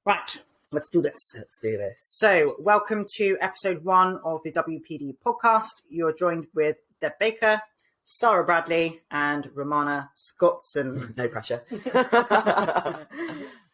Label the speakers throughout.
Speaker 1: Right, let's do this.
Speaker 2: Let's do this.
Speaker 1: So, welcome to episode 1 of the WPD podcast. You're joined with Deb Baker, Sara Bradley, and Romana Scottson.
Speaker 2: No pressure.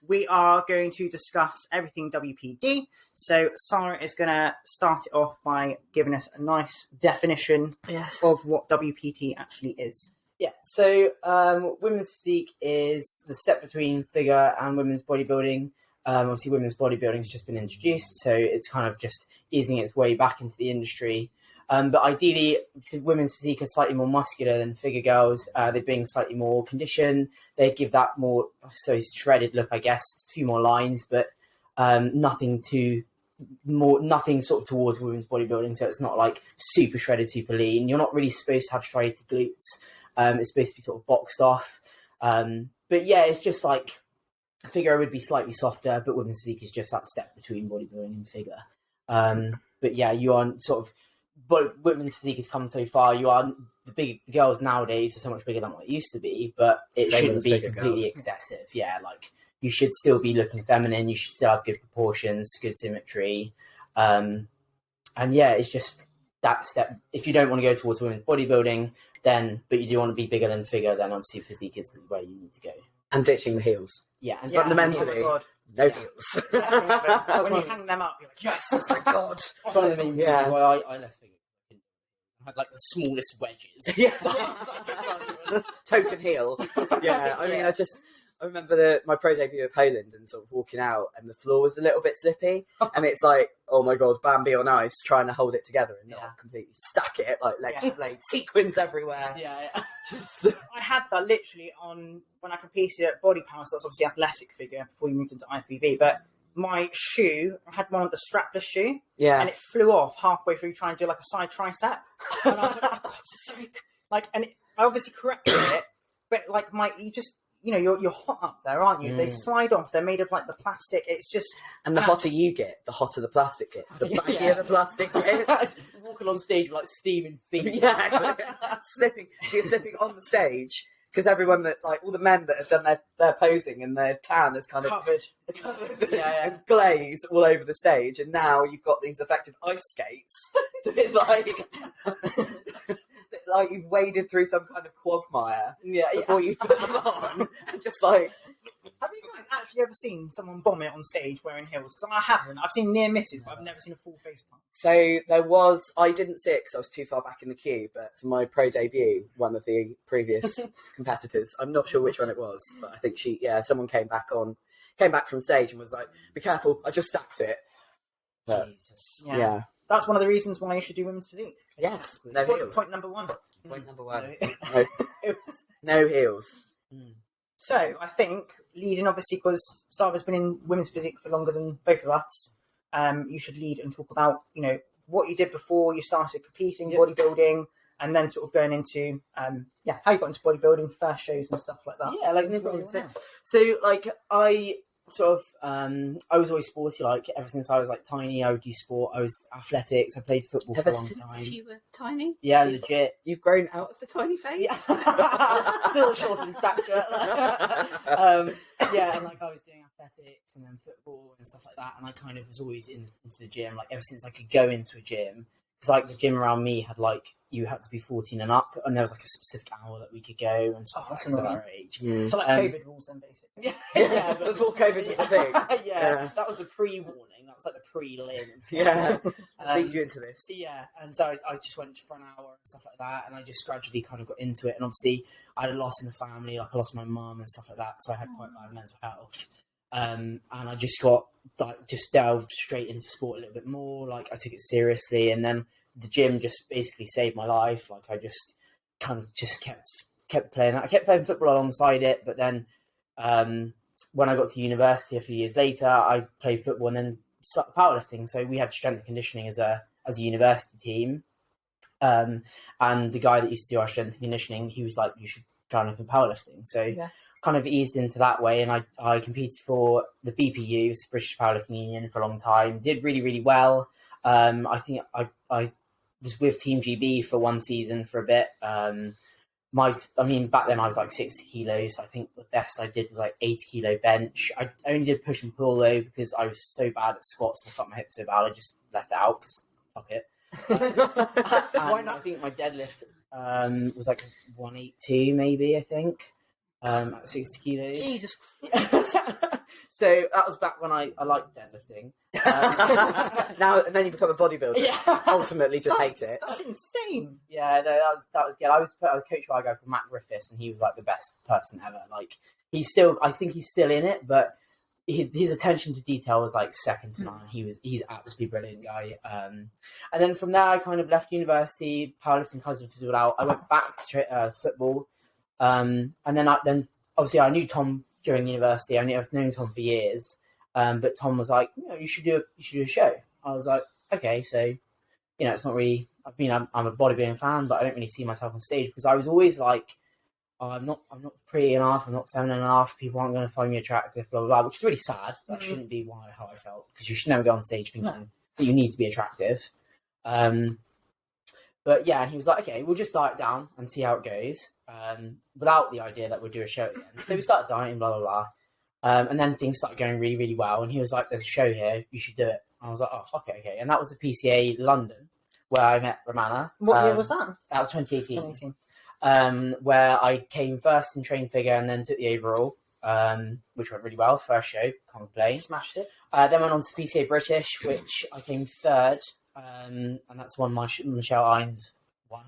Speaker 1: We are going to discuss everything WPD. So, Sara is going to start it off by giving us a nice definition of what WPD actually is.
Speaker 3: Yeah, so women's physique is the step between figure and women's bodybuilding. Obviously, women's bodybuilding has just been introduced, so it's kind of just easing its way back into the industry. But ideally, women's physique are slightly more muscular than figure girls. They bring slightly more condition. They give that more, shredded look, I guess. A few more lines, but nothing sort of towards women's bodybuilding. So it's not like super shredded, super lean. You're not really supposed to have striated glutes. It's supposed to be sort of boxed off. But yeah, it's just like figure would be slightly softer, but women's physique is just that step between bodybuilding and figure. But yeah, you are sort of, but women's physique has come so far. You are the girls nowadays are so much bigger than what they used to be, but it shouldn't be completely excessive. Yeah, like you should still be looking feminine. You should still have good proportions, good symmetry. And yeah, it's just that step. If you don't want to go towards women's bodybuilding, but you do want to be bigger than figure, then obviously physique is where you need to go.
Speaker 2: And ditching the heels.
Speaker 3: Yeah, and
Speaker 2: fundamentally, no heels.
Speaker 1: When you hang them up, you're like, yes!
Speaker 2: Oh my God.
Speaker 3: It's one of the main reasons why I left figure. I had like the smallest wedges.
Speaker 2: Yeah. Token heel. Yeah, I mean, I remember my pro debut in Poland and sort of walking out and the floor was a little bit slippy and it's like, oh my God, Bambi on ice trying to hold it together and not completely stack it, like legs sequins everywhere.
Speaker 1: Yeah. I had that literally on when I competed at Body Power, so that's obviously athletic figure before you moved into IFBB, but my shoe, I had one of the strapless shoe and it flew off halfway through trying to do like a side tricep. And I was like, oh God's sake. I obviously corrected it, but like you're hot up there, aren't you? They slide off. They're made of like the plastic. It's just
Speaker 2: the hotter you get, the hotter the plastic gets. The baggier the plastic gets.
Speaker 3: Walking on stage with like steaming feet.
Speaker 2: Yeah, slipping. So you're slipping on the stage because everyone that all the men that have done their posing and their tan is kind of
Speaker 1: covered
Speaker 2: and glaze all over the stage, and now you've got these effective ice skates that like you've waded through some kind of quagmire before you put them on. And just like,
Speaker 1: have you guys actually ever seen someone bomb it on stage wearing heels? Because I haven't. I've seen near misses, but I've never seen a full face plant.
Speaker 2: So I didn't see it because I was too far back in the queue, but for my pro debut, one of the previous competitors, I'm not sure which one it was, but I think someone came back from stage and was like, be careful, I just stacked it. But,
Speaker 1: Jesus. Yeah. That's one of the reasons why you should do women's physique.
Speaker 2: Yes, no heels.
Speaker 1: Point number 1.
Speaker 2: Point number 1. No heels.
Speaker 1: So, I think, leading, obviously, because Sara's been in women's physique for longer than both of us, you should lead and talk about, what you did before you started competing, bodybuilding, and then sort of going into, how you got into bodybuilding, first shows and stuff like that.
Speaker 3: Yeah, like, no problem. So, like, I sort of, I was always sporty, like, ever since I was, like, tiny, I would do sport, I was athletics, I played football for a long time.
Speaker 4: Ever since you were tiny?
Speaker 3: Yeah, legit.
Speaker 2: You've grown out of the tiny phase?
Speaker 3: Yeah. Still short in stature. And, like, I was doing athletics and then football and stuff like that, and I kind of was always into the gym, like, ever since I could go into a gym. Because, like, the gym around me had, like, you had to be 14 and up, and there was, like, a specific hour that we could go and stuff like that at our age.
Speaker 1: So, like, COVID rules then, basically.
Speaker 2: Yeah, but before COVID was a thing.
Speaker 3: That was the pre-warning. That was, like, the pre-limb.
Speaker 2: Yeah, that leads you into this.
Speaker 3: Yeah, and so I just went for an hour and stuff like that, and I just gradually kind of got into it. And obviously, I had a loss in the family, like, I lost my mum and stuff like that, so I had quite bad mental health. And I just delved straight into sport a little bit more. Like, I took it seriously, and then the gym just basically saved my life. Like, I just kind of just kept playing. I kept playing football alongside it, but then when I got to university a few years later, I played football and then started powerlifting. So we had strength and conditioning as a university team, and the guy that used to do our strength and conditioning, he was like, "You should try and look at powerlifting." So. Yeah. Kind of eased into that way, and I competed for the BPU, the British Powerlifting Union, for a long time. Did really, really well. I think I was with Team GB for one season for a bit, back then I was like 60 kilos. I think the best I did was like 80 kilo bench. I only did push and pull though because I was so bad at squats and I fucked my hips so bad I just left it out because fuck it. Why not? I think my deadlift was like 182 maybe, I think, at 60 kilos.
Speaker 1: Jesus Christ.
Speaker 3: So that was back when I liked deadlifting.
Speaker 2: Now and then you become a bodybuilder.
Speaker 1: Yeah.
Speaker 2: Ultimately, just hate it.
Speaker 1: That's insane.
Speaker 3: Yeah, no, that was good. I was coached by a guy called Matt Griffiths, and he was like the best person ever. Like I think he's still in it, but his attention to detail was like second to none. He's absolutely brilliant guy. And then from there, I kind of left university. Powerlifting kind of fizzled out. I went back to football, and then obviously I knew Tom during university. I've known Tom for years, but Tom was like, you should do a show. I was like, okay, so it's not really. I'm a bodybuilding fan, but I don't really see myself on stage because I was always like, oh, I'm not pretty enough, I'm not feminine enough, people aren't going to find me attractive, blah, blah, blah, which is really sad. That shouldn't be how I felt, because you should never go on stage thinking that you need to be attractive. But yeah, and he was like, okay, we'll just diet down and see how it goes, without the idea that we'll do a show again. So we started dieting, blah, blah, blah. And then things started going really, really well, and he was like, there's a show here, you should do it. I was like, oh, fuck it, okay. And that was the PCA London, where I met Romana.
Speaker 1: What year was that?
Speaker 3: That was 2018. Where I came first in train figure and then took the overall, which went really well. First show, can't complain.
Speaker 1: Smashed it.
Speaker 3: Then went on to PCA British, which I came third, and that's one Michelle Ines won.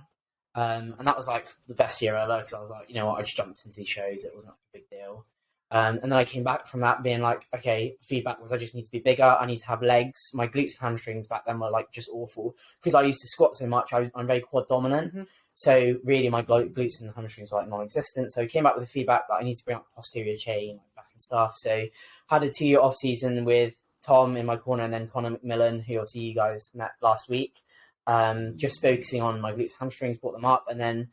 Speaker 3: And that was like the best year ever because I was like, you know what, I just jumped into these shows. It wasn't a big deal. And then I came back from that being like, okay, feedback was I just need to be bigger. I need to have legs. My glutes and hamstrings back then were like just awful because I used to squat so much. I'm very quad dominant. Mm-hmm. So really my glutes and hamstrings were like non-existent. So I came back with the feedback that I need to bring up posterior chain, like back and stuff. So had a 2-year off season with Tom in my corner and then Connor McMillan, who obviously you guys met last week. Just focusing on my glutes and hamstrings, brought them up, and then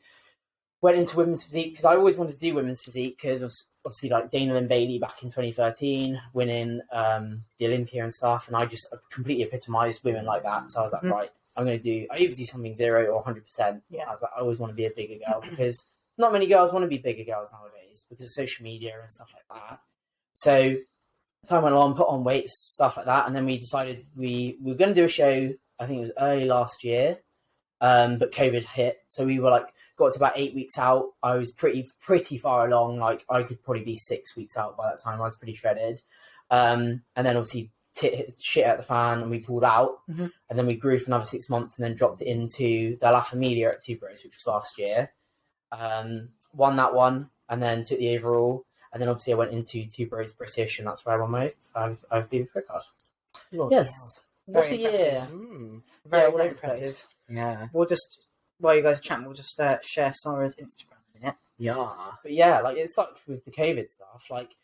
Speaker 3: went into women's physique because I always wanted to do women's physique because obviously like Dana Lynn Bailey back in 2013 winning the Olympia and stuff, and I just completely epitomised women like that. So I was like, right, I'm going to do, I either do something 0 or 100%. Yeah. I was like, I always want to be a bigger girl because not many girls want to be bigger girls nowadays because of social media and stuff like that. So time went along, put on weights, stuff like that, and then we decided we were going to do a show. I think it was early last year, but COVID hit, so we were like got to about 8 weeks out. I was pretty far along. Like I could probably be 6 weeks out by that time. I was pretty shredded, and then obviously shit out the fan, and we pulled out, and then we grew for another 6 months, and then dropped it into the La Familia at Two Bros, which was last year. Won that one, and then took the overall. And then obviously I went into Two Bros British, and that's where I won my IFBB pro card. Yes. What a year.
Speaker 1: Very impressive.
Speaker 2: Yeah.
Speaker 1: We'll just, while you guys are chatting, we'll just share Sara's Instagram in a minute.
Speaker 2: Yeah.
Speaker 3: But yeah, like it's like with the COVID stuff, like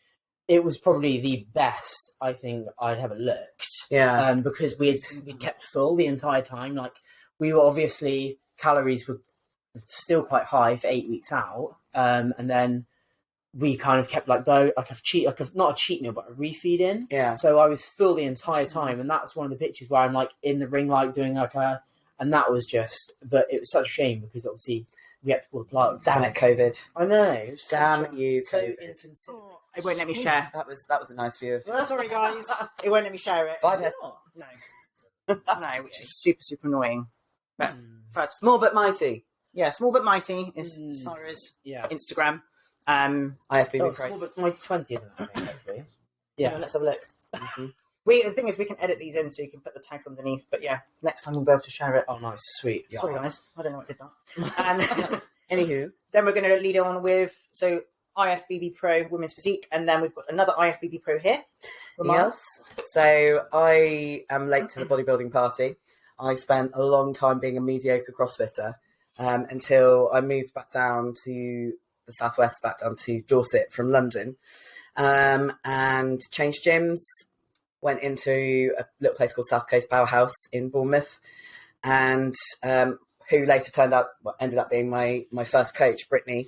Speaker 3: it was probably the best I think I'd ever looked.
Speaker 2: Yeah.
Speaker 3: Because we kept full the entire time. Like we were obviously, calories were still quite high for 8 weeks out. And then we kind of kept not a cheat meal, but a refeed in.
Speaker 2: Yeah.
Speaker 3: So I was full the entire time, and that's one of the pictures where I'm like in the ring, like doing like and that was just, but it was such a shame because obviously we had to pull the plug.
Speaker 2: Damn it, COVID.
Speaker 3: I know.
Speaker 2: Damn you,
Speaker 3: so
Speaker 2: COVID.
Speaker 3: inconsiderate.
Speaker 1: It won't let me share.
Speaker 2: That was a nice view of.
Speaker 1: Sorry, guys. It won't let me share it.
Speaker 2: Five head.
Speaker 1: No. No, which is super annoying. But
Speaker 2: Small but mighty.
Speaker 1: Yeah, Small but mighty is Sara's Instagram.
Speaker 2: IFBB
Speaker 3: Small but mighty 20, isn't it? Actually. Yeah.
Speaker 1: Let's have a look. The thing is, we can edit these in so you can put the tags underneath. But yeah, next time we'll be able to share it.
Speaker 3: Oh, nice, sweet.
Speaker 1: Yeah. Sorry, guys. I don't know what did that.
Speaker 2: Anywho,
Speaker 1: then we're going to lead on with IFBB Pro Women's Physique, and then we've got another IFBB Pro here.
Speaker 2: Yes. So I am late to the bodybuilding party. I spent a long time being a mediocre CrossFitter until I moved back down to the southwest, back down to Dorset from London, and changed gyms. Went into a little place called South Coast Powerhouse in Bournemouth, and who later ended up being my first coach, Brittany.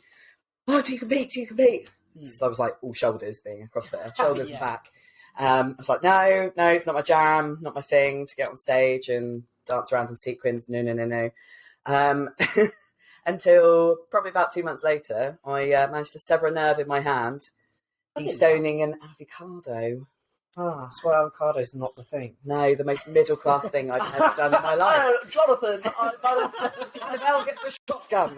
Speaker 2: Oh, do you compete? So I was like all shoulders, being a CrossFitter, shoulders and back. I was like, no, it's not my jam, not my thing to get on stage and dance around in sequins. No. And until probably about 2 months later, I managed to sever a nerve in my hand, destoning an avocado.
Speaker 3: Ah, so avocado's not the thing.
Speaker 2: No, the most middle class thing I've ever done in my life.
Speaker 1: Oh, Jonathan,
Speaker 2: I now get the shotgun.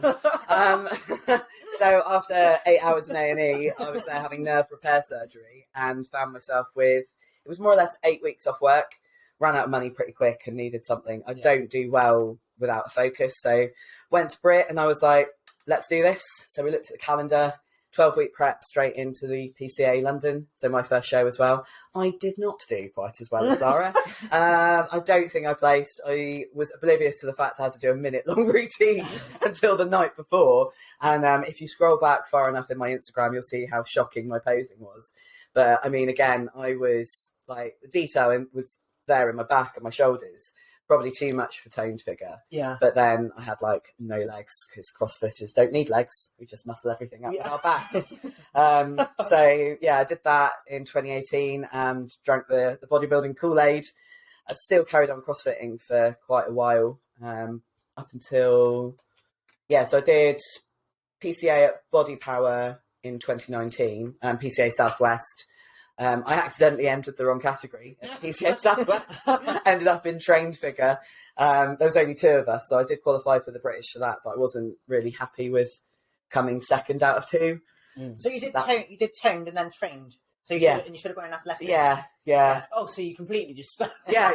Speaker 2: So after 8 hours in A&E, I was there having nerve repair surgery and found myself with, it was more or less 8 weeks off work, ran out of money pretty quick and needed something. I don't do well without a focus. So went to Brit and I was like, let's do this. So we looked at the calendar, 12-week prep straight into the PCA London. So my first show as well. I did not do quite as well as Sara. I don't think I placed. I was oblivious to the fact I had to do a minute-long routine until the night before. And if you scroll back far enough in my Instagram, you'll see how shocking my posing was. But I mean, again, I was like, the detail was there in my back and my shoulders. Probably too much for toned figure.
Speaker 3: Yeah.
Speaker 2: But then I had like no legs because CrossFitters don't need legs. We just muscle everything up with our backs. So yeah, I did that in 2018 and drank the bodybuilding Kool-Aid. I still carried on CrossFitting for quite a while, up until, so I did PCA at Body Power in 2019, PCA Southwest. I accidentally entered the wrong category at PCA Southwest, ended up in trained figure. There was only 2 of us, so I did qualify for the British for that, but I wasn't really happy with coming second out of 2.
Speaker 1: So you did toned and then trained. So you should have gone in athletic.
Speaker 2: Yeah.
Speaker 3: Oh, so you completely just...
Speaker 2: Yeah.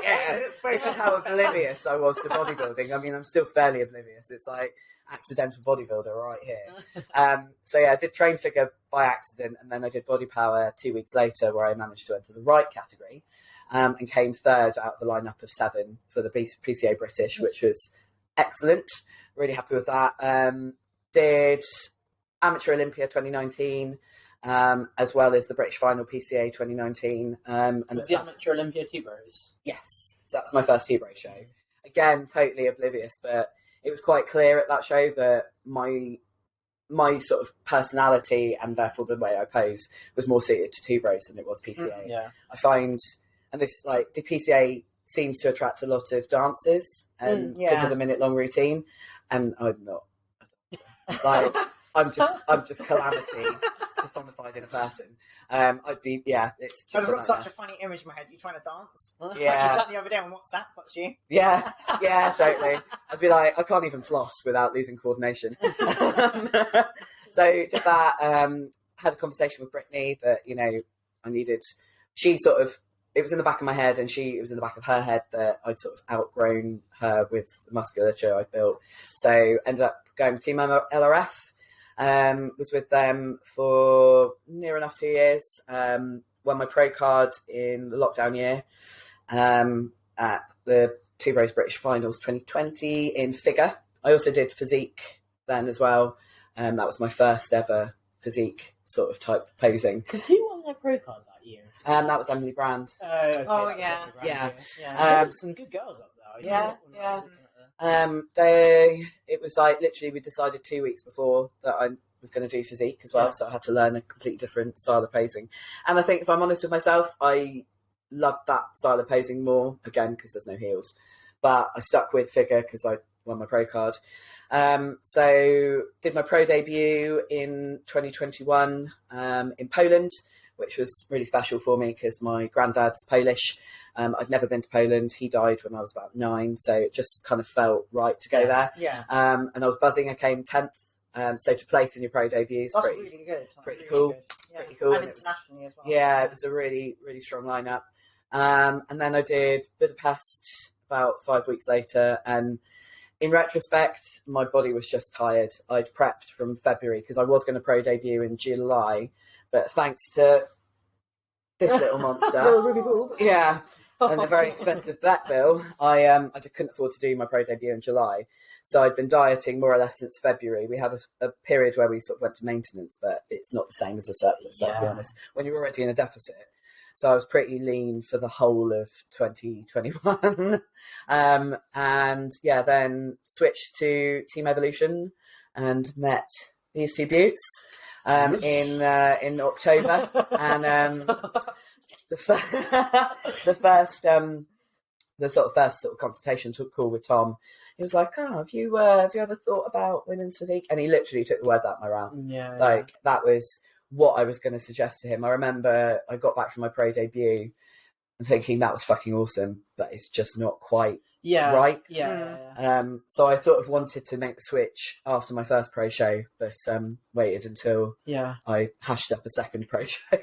Speaker 2: It's just how oblivious I was to bodybuilding. I mean, I'm still fairly oblivious. It's like accidental bodybuilder right here. I did train figure by accident, and then I did body power 2 weeks later, where I managed to enter the right category, and came 3rd out of the lineup of 7 for the PCA British, which was excellent. Really happy with that. Did Amateur Olympia 2019. As well as the British Final PCA 2019. And
Speaker 3: was the Amateur Olympia T-Bros?
Speaker 2: Yes. So that was my first T-Bro show. Again, totally oblivious, but it was quite clear at that show that my sort of personality and therefore the way I pose was more suited to T-Bros than it was PCA. I find, and this, like, the PCA seems to attract a lot of dancers and because of the minute-long routine, and I'm not. Like, I'm just calamity personified in a person. I'd be, it's just.
Speaker 1: I've got such a funny image in my head. You trying to dance?
Speaker 2: Yeah.
Speaker 1: Like you sat the other day on WhatsApp. That's you.
Speaker 2: Yeah, totally. I'd be like, I can't even floss without losing coordination. So did that. Had a conversation with Brittany that I needed. She sort of. It was in the back of my head, and it was in the back of her head that I'd sort of outgrown her with the musculature I've built. So ended up going with Team LRF. Was with them for near enough 2 years. Won my pro card in the lockdown year at the Two Bros British Finals 2020 in figure. I also did physique then as well. That was my first ever physique sort of type posing.
Speaker 3: Because who won their pro card that year?
Speaker 2: That was Emily Brand.
Speaker 3: Yeah. Some good girls up there.
Speaker 2: It was like literally we decided 2 weeks before that I was going to do physique as well, so I had to learn a completely different style of posing. And I think if I'm honest with myself, I loved that style of posing more, again because there's no heels, but I stuck with figure because I won my pro card. So did my pro debut in 2021 in Poland, which was really special for me because my granddad's Polish. I'd never been to Poland. He died when I was about 9, so it just kind of felt right to go there. And I was buzzing. I came 10th. So to place in your pro debut is
Speaker 1: really good.
Speaker 2: Pretty cool. Pretty cool.
Speaker 1: And internationally as well.
Speaker 2: Yeah, it was a really, really strong lineup. And then I did Budapest about 5 weeks later, and in retrospect, my body was just tired. I'd prepped from February because I was going to pro debut in July, but thanks to this little monster, and a very expensive vet bill, I just couldn't afford to do my pro debut in July. So I'd been dieting more or less since February. We had a period where we sort of went to maintenance, but it's not the same as a surplus, let's be honest, when you're already in a deficit. So I was pretty lean for the whole of 2021. Then switched to Team Evolution and met these two beauts in October. And the the sort of first sort of consultation call with Tom, he was like, "Oh, have you ever thought about women's physique?" And he literally took the words out of my mouth. That was what I was going to suggest to him. I remember I got back from my pro debut and thinking that was fucking awesome, but it's just not quite right. So I sort of wanted to make the switch after my first pro show, but waited until I hashed up a second pro show.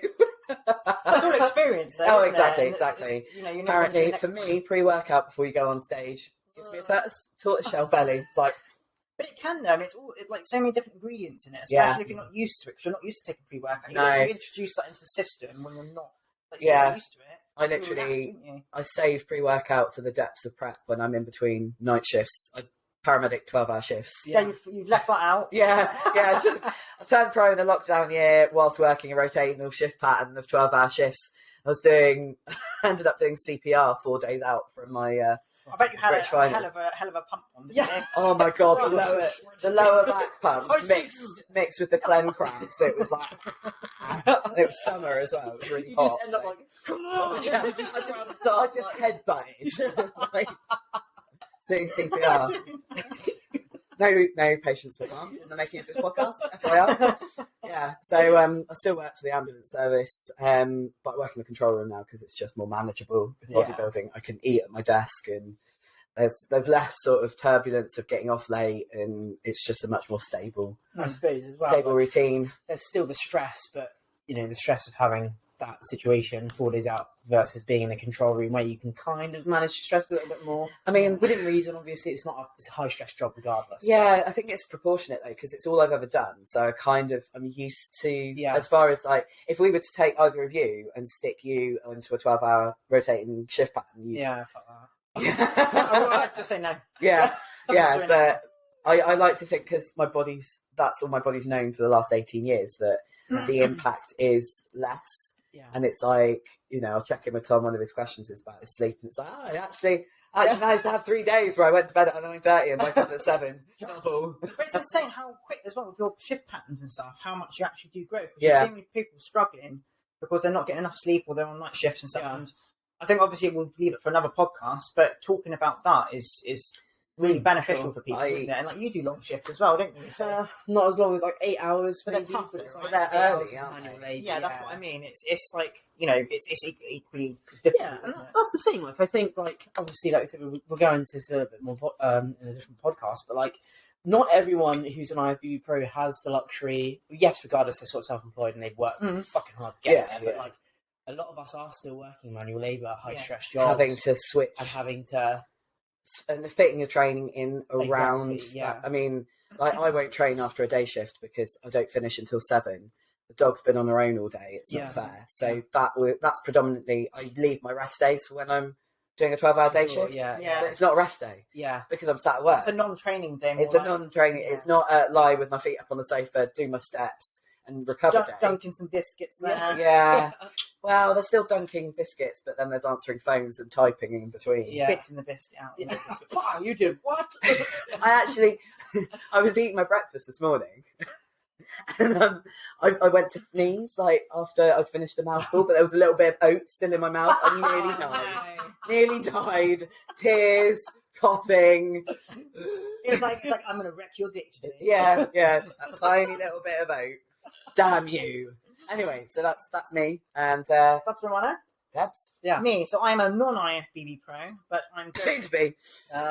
Speaker 1: That's all experience, though.
Speaker 2: Oh, exactly. Apparently, for me,
Speaker 1: time.
Speaker 2: pre-workout before you go on stage gives me a tortoiseshell belly. It's like,
Speaker 1: but it can though. I mean, it's like so many different ingredients in it, especially if you're not used to it. Because you're not used to taking pre-workout. You introduce that into the system when you're not. You're used to it.
Speaker 2: I save pre-workout for the depths of prep when I'm in between night shifts. Paramedic 12-hour shifts.
Speaker 1: Yeah, you've left that out.
Speaker 2: I turned pro in the lockdown year whilst working a rotational shift pattern of 12-hour shifts. Ended up doing CPR 4 days out from my
Speaker 1: I bet you had a hell of a pump on. Yeah.
Speaker 2: Oh my god, the lower back pump mixed with the clen cramps. It was like, it was summer as well. It was really hot.
Speaker 3: Just end up like, come on.
Speaker 2: I just headbutted. Doing CPR. No patients were harmed in the making of this podcast, FYI. Yeah, so I still work for the ambulance service, but I work in the control room now because it's just more manageable with bodybuilding. I can eat at my desk, and there's less sort of turbulence of getting off late, and it's just a much more stable,
Speaker 3: I suppose, as well,
Speaker 2: stable routine.
Speaker 3: There's still the stress, but the stress of having that situation 4 days out versus being in a control room where you can kind of manage to stress a little bit more. I mean, within reason, obviously, it's a high stress job regardless.
Speaker 2: Yeah, I think it's proportionate though, because it's all I've ever done. So I'm used to, as far as like, if we were to take either of you and stick you into a 12-hour rotating shift pattern.
Speaker 3: Fuck that.
Speaker 1: I like to say no.
Speaker 2: But I like to think, because that's all my body's known for the last 18 years, that the impact is less.
Speaker 3: Yeah.
Speaker 2: And it's like, I'll check in with Tom. One of his questions is about his sleep, and it's like, I actually managed to have 3 days where I went to bed at 9:30 and woke up at 7.
Speaker 1: But it's insane how quick as well with your shift patterns and stuff, how much you actually do grow. Because you see many people struggling because they're not getting enough sleep or they're on night shifts and stuff. Yeah. And I think obviously we'll leave it for another podcast, but talking about that is really beneficial for people, isn't it? And like, you do long shifts as well, don't you? So
Speaker 3: not as long as like 8 hours,
Speaker 1: but they're tough.
Speaker 3: But they're early, aren't they?
Speaker 1: Yeah, that's what I mean. It's like, it's equally difficult. Isn't it?
Speaker 3: That's the thing. Like, I think, like, obviously, like I said, we'll go into this a little bit more in a different podcast, but like, not everyone who's an IFBB pro has the luxury. Yes, regardless, they're sort of self-employed and they've worked fucking hard to get there. But like, a lot of us are still working manual labour, high-stress jobs,
Speaker 2: having to switch
Speaker 3: and
Speaker 2: fitting a training in around that. I mean, I won't train after a day shift because I don't finish until 7. The dog's been on her own all day. It's not fair. So that's predominantly, I leave my rest days for when I'm doing a 12-hour day shift. But it's not a rest day.
Speaker 3: Yeah.
Speaker 2: Because I'm sat at work.
Speaker 1: It's a non-training day.
Speaker 2: It's a non-training. It's not lie with my feet up on the sofa, do my steps and recover day.
Speaker 1: Dunking some biscuits there.
Speaker 2: Yeah. Well, they're still dunking biscuits, but then there's answering phones and typing in between.
Speaker 1: Spitting the biscuit out.
Speaker 3: Wow, you did what?
Speaker 2: I was eating my breakfast this morning, and I went to sneeze after I'd finished a mouthful, but there was a little bit of oat still in my mouth. I nearly died. Tears, coughing.
Speaker 1: It was like I'm going to wreck your dick today.
Speaker 2: Yeah, a tiny little bit of oat. Damn you. Anyway, so that's me, and
Speaker 1: that's Romana.
Speaker 2: Debs.
Speaker 1: Yeah. Me. So I'm a non-IFBB pro, but I'm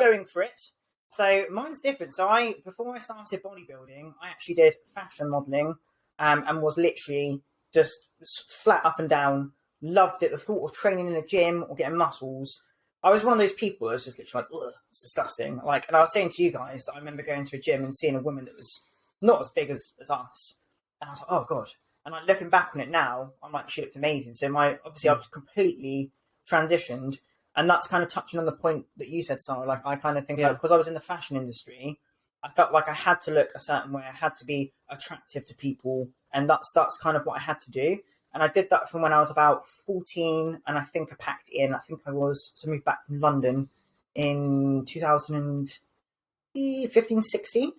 Speaker 1: going for it. So mine's different. So before I started bodybuilding, I actually did fashion modelling, and was literally just flat up and down. Loved it. The thought of training in a gym or getting muscles. I was one of those people that was just literally like, ugh, it's disgusting. Like, and I was saying to you guys that I remember going to a gym and seeing a woman that was not as big as us. And I was like, oh, God. And like, looking back on it now, I'm like, she looked amazing. So obviously I've completely transitioned. And that's kind of touching on the point that you said, Sara. Like, I kind of think because I was in the fashion industry, I felt like I had to look a certain way. I had to be attractive to people. And that's kind of what I had to do. And I did that from when I was about 14. And I think I packed in. I think I moved back from London in 2015, 16.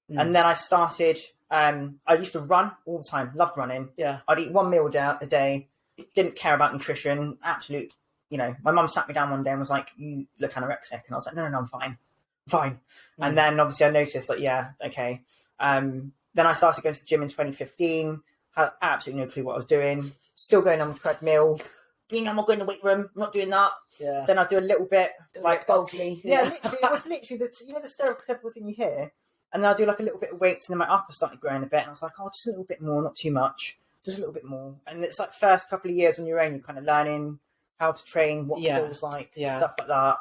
Speaker 1: And then I started... I used to run all the time, loved running. Yeah. I'd eat one meal a day, didn't care about nutrition, absolute my mum sat me down one day and was like, "You look anorexic," and I was like, "No, I'm fine." And then obviously I noticed that, okay. Then I started going to the gym in 2015. Had absolutely no clue what I was doing. Still going on the treadmill. I'm not going to the weight room. I'm not doing that.
Speaker 3: Yeah.
Speaker 1: Then I do a little bit like
Speaker 2: bulky.
Speaker 1: Yeah, literally, it was literally the stereotypical thing you hear. And then I do like a little bit of weights, and then my upper started growing a bit, and I was like, oh, just a little bit more, not too much, just a little bit more. And it's like first couple of years on your own, you're kind of learning how to train, what it feels like, stuff like that.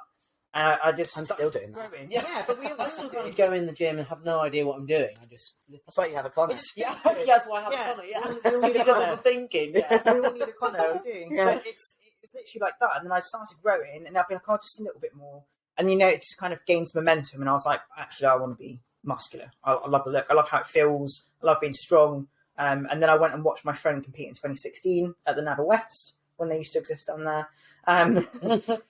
Speaker 1: And I'm
Speaker 2: still doing that.
Speaker 1: Growing. Yeah, but
Speaker 3: I still kind of go in the gym and have no idea what I'm doing.
Speaker 2: That's why you have a Connor.
Speaker 3: Yeah, that's why I have a Connor. Yeah,
Speaker 1: we all need a
Speaker 3: because
Speaker 1: Connor.
Speaker 3: of the thinking.
Speaker 1: Yeah, we all need a Connor, we do.
Speaker 2: Yeah.
Speaker 1: But it's literally like that. And then I started growing, and I'd be like, oh, just a little bit more. And it just kind of gains momentum. And I was like, actually, I want to be muscular. I love the look. I love how it feels. I love being strong. And then I went and watched my friend compete in 2016 at the NABA West when they used to exist down there. And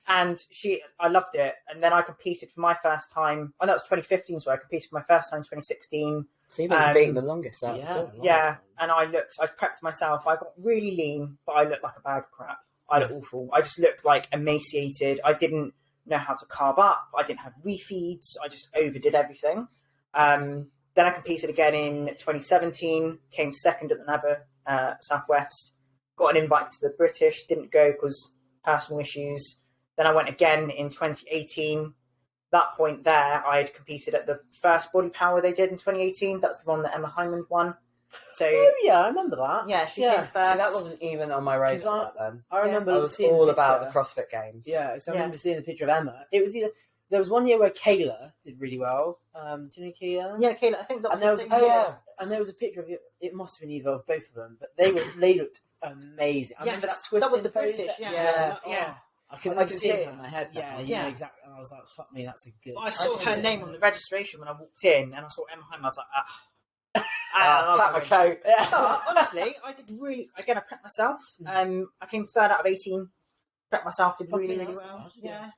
Speaker 1: I loved it. And then I competed for my first time. Oh, that was 2015, so I competed for my first time in 2016.
Speaker 2: So you've been competing the longest out.
Speaker 1: Yeah. And I prepped myself. I got really lean, but I looked like a bag of crap. I looked awful. I just looked like emaciated. I didn't know how to carb up. I didn't have refeeds. I just overdid everything. Then I competed again in 2017, came second at the NABA Southwest, got an invite to the British, didn't go because personal issues. Then I went again in 2018. That point there, I had competed at the first Body Power they did in 2018. That's the one that Emma Hyman won. So
Speaker 3: I remember that.
Speaker 1: Yeah, she came first.
Speaker 2: See, that wasn't even on my radar back then.
Speaker 3: I remember
Speaker 2: I was
Speaker 3: seeing
Speaker 2: all
Speaker 3: the
Speaker 2: about the
Speaker 3: picture.
Speaker 2: CrossFit Games.
Speaker 3: Yeah, so I remember seeing the picture of Emma. It was there was one year where Kayla did really well. Do you know Kayla?
Speaker 1: Yeah, Kayla, I think that was
Speaker 3: and there
Speaker 1: the
Speaker 3: was
Speaker 1: same year.
Speaker 3: and there was a picture of it. It must have been either of both of them, but they looked amazing. I remember that twist.
Speaker 1: That was the
Speaker 3: pose.
Speaker 1: British.
Speaker 3: Yeah.
Speaker 2: I can see it in my head.
Speaker 3: Yeah,
Speaker 1: Yeah.
Speaker 3: exactly. And I was like, "Fuck me, that's a good."
Speaker 1: I saw her name on the registration when I walked in, and I saw Emma Hyman. I was like,
Speaker 2: pat my coat.
Speaker 1: No, honestly, I did really. Again, I prepped myself. I came third out of 18. Prepped myself, did really, really well. Yeah.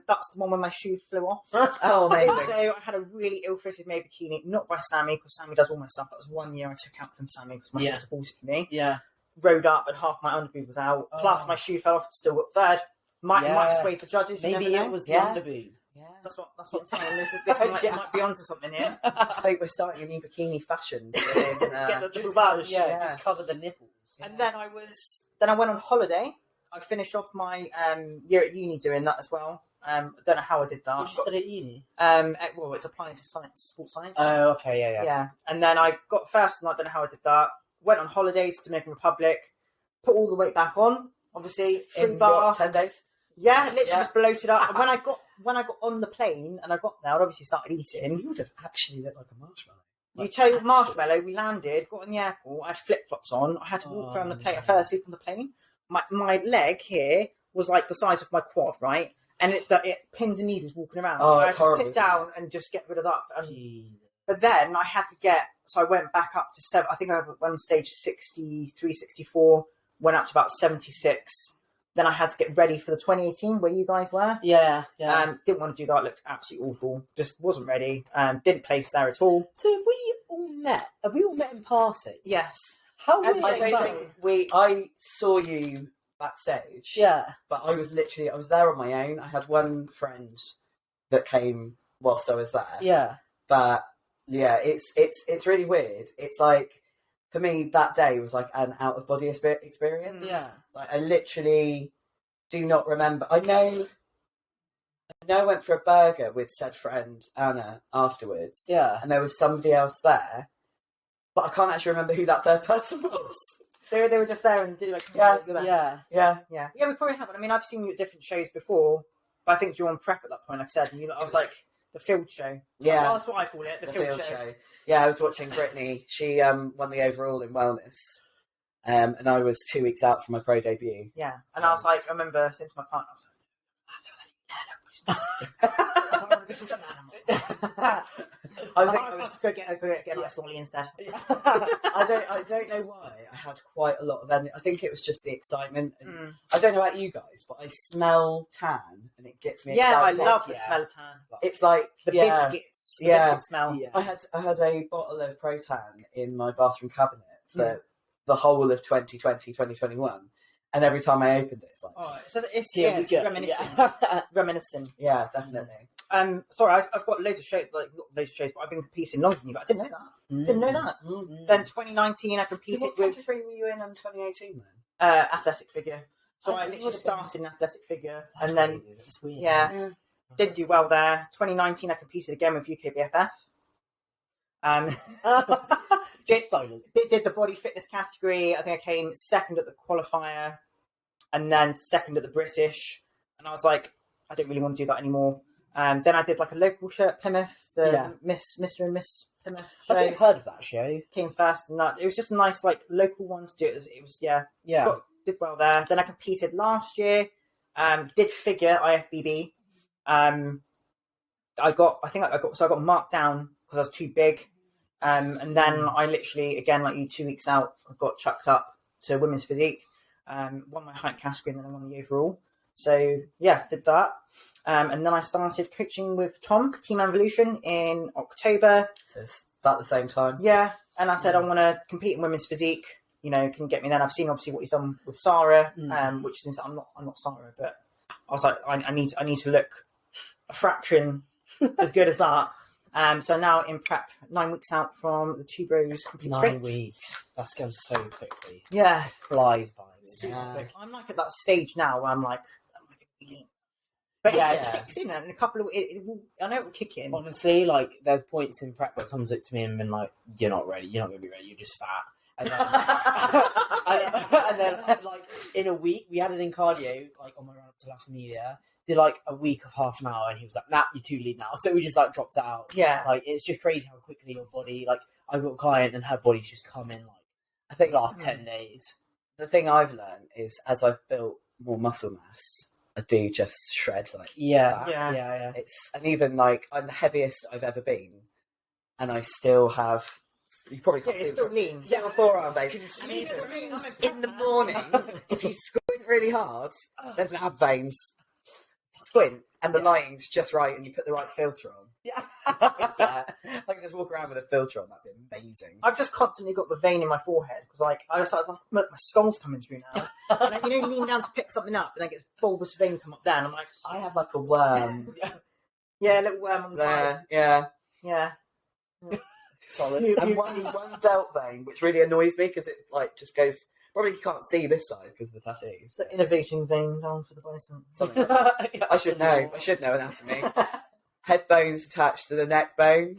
Speaker 1: That's the one when my shoe flew off.
Speaker 2: Oh, amazing.
Speaker 1: Also, I had a really ill-fitted May bikini, not by Sammy, because Sammy does all my stuff. That was 1 year I took out from Sammy because my sister bought it for me.
Speaker 3: Yeah.
Speaker 1: Rode up and half my underboob was out. Plus, my shoe fell off. Still got third. Might sway for judges.
Speaker 3: Maybe
Speaker 1: you never
Speaker 3: it
Speaker 1: know.
Speaker 3: was the underboob.
Speaker 1: Yeah, that's what I'm saying. This might be onto something here.
Speaker 2: I think we're starting a new bikini fashion.
Speaker 1: Get the
Speaker 3: Just
Speaker 1: badge.
Speaker 3: just cover the nipples.
Speaker 1: And then I went on holiday. I finished off my year at uni doing that as well. I don't know how I did that.
Speaker 3: Did you study at uni?
Speaker 1: Well, it's applied to science, sports science.
Speaker 3: Oh, okay, yeah.
Speaker 1: And then I got first, and I don't know how I did that. Went on holidays to Dominican Republic. Put all the weight back on. Obviously, free bar.
Speaker 2: 10 days.
Speaker 1: Yeah, literally just bloated up. And when I got on the plane and I got there, I obviously started eating.
Speaker 2: You would have actually looked like a marshmallow.
Speaker 1: You tell you, marshmallow. We landed, got in the airport. I had flip flops on. I had to walk around the plane. I fell asleep on the plane. My leg here was like the size of my quad, right? And it pins and needles walking around.
Speaker 2: Oh,
Speaker 1: I had
Speaker 2: it's
Speaker 1: to
Speaker 2: horrible,
Speaker 1: sit down and just get rid of that. But then I had to so I went back up to 7. I think I went on stage 63, 64. Went up to about 76. Then I had to get ready for the 2018 where you guys were.
Speaker 3: Yeah.
Speaker 1: Didn't want to do that. Looked absolutely awful. Just wasn't ready. Didn't place there at all.
Speaker 3: So have we all met in passing?
Speaker 1: Yes.
Speaker 3: How
Speaker 1: And
Speaker 3: was
Speaker 1: I
Speaker 3: it?
Speaker 1: don't think
Speaker 2: I saw you backstage.
Speaker 3: Yeah.
Speaker 2: But I was there on my own. I had one friend that came whilst I was there.
Speaker 3: Yeah.
Speaker 2: But yeah, it's really weird. It's like, for me, that day was like an out of body experience.
Speaker 3: Yeah.
Speaker 2: Like, I literally do not remember. I know I went for a burger with said friend Anna afterwards.
Speaker 3: Yeah.
Speaker 2: And there was somebody else there, but I can't actually remember who that third person was.
Speaker 1: They were just there and did like
Speaker 3: Yeah.
Speaker 1: Yeah, we probably haven't. I mean, I've seen you at different shows before, but I think you're on prep at that point. Like I said, and I was like the field show.
Speaker 2: Yeah,
Speaker 1: that's what I call it, the field show.
Speaker 2: Yeah, I was watching Brittany. She won the overall in wellness, and I was 2 weeks out from my pro debut.
Speaker 1: Yeah, and I was like, I remember saying to my partner, I was like, I was go get a Swally instead.
Speaker 2: I don't know why. I had quite a lot of energy. I think it was just the excitement. And I don't know about you guys, but I smell tan and it gets me excited.
Speaker 1: I love the smell of tan.
Speaker 2: It's like
Speaker 1: the biscuits. The biscuit smell.
Speaker 2: Yeah. I had a bottle of Protan in my bathroom cabinet for the whole of 2020, 2021. And every time I opened it, it's like,
Speaker 1: it's reminiscing. Reminiscing.
Speaker 2: Yeah, definitely.
Speaker 1: Sorry, I've got loads of shows, like not loads of shows, but I've been competing longer than you. But I didn't know that. Didn't know that. Then 2019, I competed
Speaker 2: what
Speaker 1: with.
Speaker 2: category were you in 2018 then?
Speaker 1: Athletic figure. So I literally started in athletic figure,
Speaker 3: That's
Speaker 1: and then
Speaker 3: crazy. That's weird.
Speaker 1: yeah, did do well there. 2019, I competed again with UKBFF. Did the body fitness category. I think I came second at the qualifier, and then second at the British. And I was like, I don't really want to do that anymore. Then I did like a local show at Plymouth, the Mr. and Miss Plymouth show.
Speaker 3: I've heard of that show.
Speaker 1: Came first, and that it was just a nice like local one to do. It was did well there. Then I competed last year. Did figure IFBB. I got marked down because I was too big. And then I literally, again, like you, 2 weeks out, I got chucked up to women's physique. Won my height category, and then I won the overall. So yeah, did that. And then I started coaching with Tom, Team Evolution, in October.
Speaker 2: So it's about the same time.
Speaker 1: Yeah, and I said I want to compete in women's physique. You know, can you get me then? I've seen obviously what he's done with Sara, which since I'm not Sara, but I was like, I need to look a fraction as good as that. So now in prep, 9 weeks out from the Two Bros Complete
Speaker 3: 9
Speaker 1: Strength.
Speaker 3: weeks. That's going so quickly.
Speaker 1: Yeah,
Speaker 3: It flies by.
Speaker 1: super quick. I'm like at that stage now where I'm like lean. But it kicks in, and in a couple of I know it will kick in.
Speaker 3: Honestly, like there's points in prep where Tom's looked at me and been like, "You're not ready. You're not going to be ready. You're just fat." And then, like in a week, we had it in cardio, like on my run up to La Familia. Did like a week of half an hour, and he was like, "Nah, you're too lean now." So we just like dropped it out.
Speaker 1: Yeah,
Speaker 3: like it's just crazy how quickly your body. Like I've got a client, and her body's just come in like I think last 10 days.
Speaker 2: The thing I've learned is as I've built more muscle mass, I do just shred like
Speaker 1: yeah.
Speaker 2: It's and even like I'm the heaviest I've ever been, and I still have. You probably can't see
Speaker 1: it's still lean.
Speaker 2: Yeah, my forearm vein. And even in the morning, if you squint really hard, there's an ab veins. Squint, and the lighting's just right, and you put the right filter on.
Speaker 3: Yeah.
Speaker 2: I can just walk around with a filter on. That'd be amazing.
Speaker 1: I've just constantly got the vein in my forehead because, like, I was like, my skull's coming through now. And I, lean down to pick something up, and then get this bulbous vein come up there, and I'm like,
Speaker 2: I have like a worm.
Speaker 1: yeah, a little worm on the side.
Speaker 2: Yeah.
Speaker 3: Solid.
Speaker 2: And one delt vein, which really annoys me because it like just goes. Probably you can't see this side because of the tattoo.
Speaker 1: It's the innervating vein down for the bicep.
Speaker 2: Something like that. I should know anatomy. Head bones attached to the neck bone.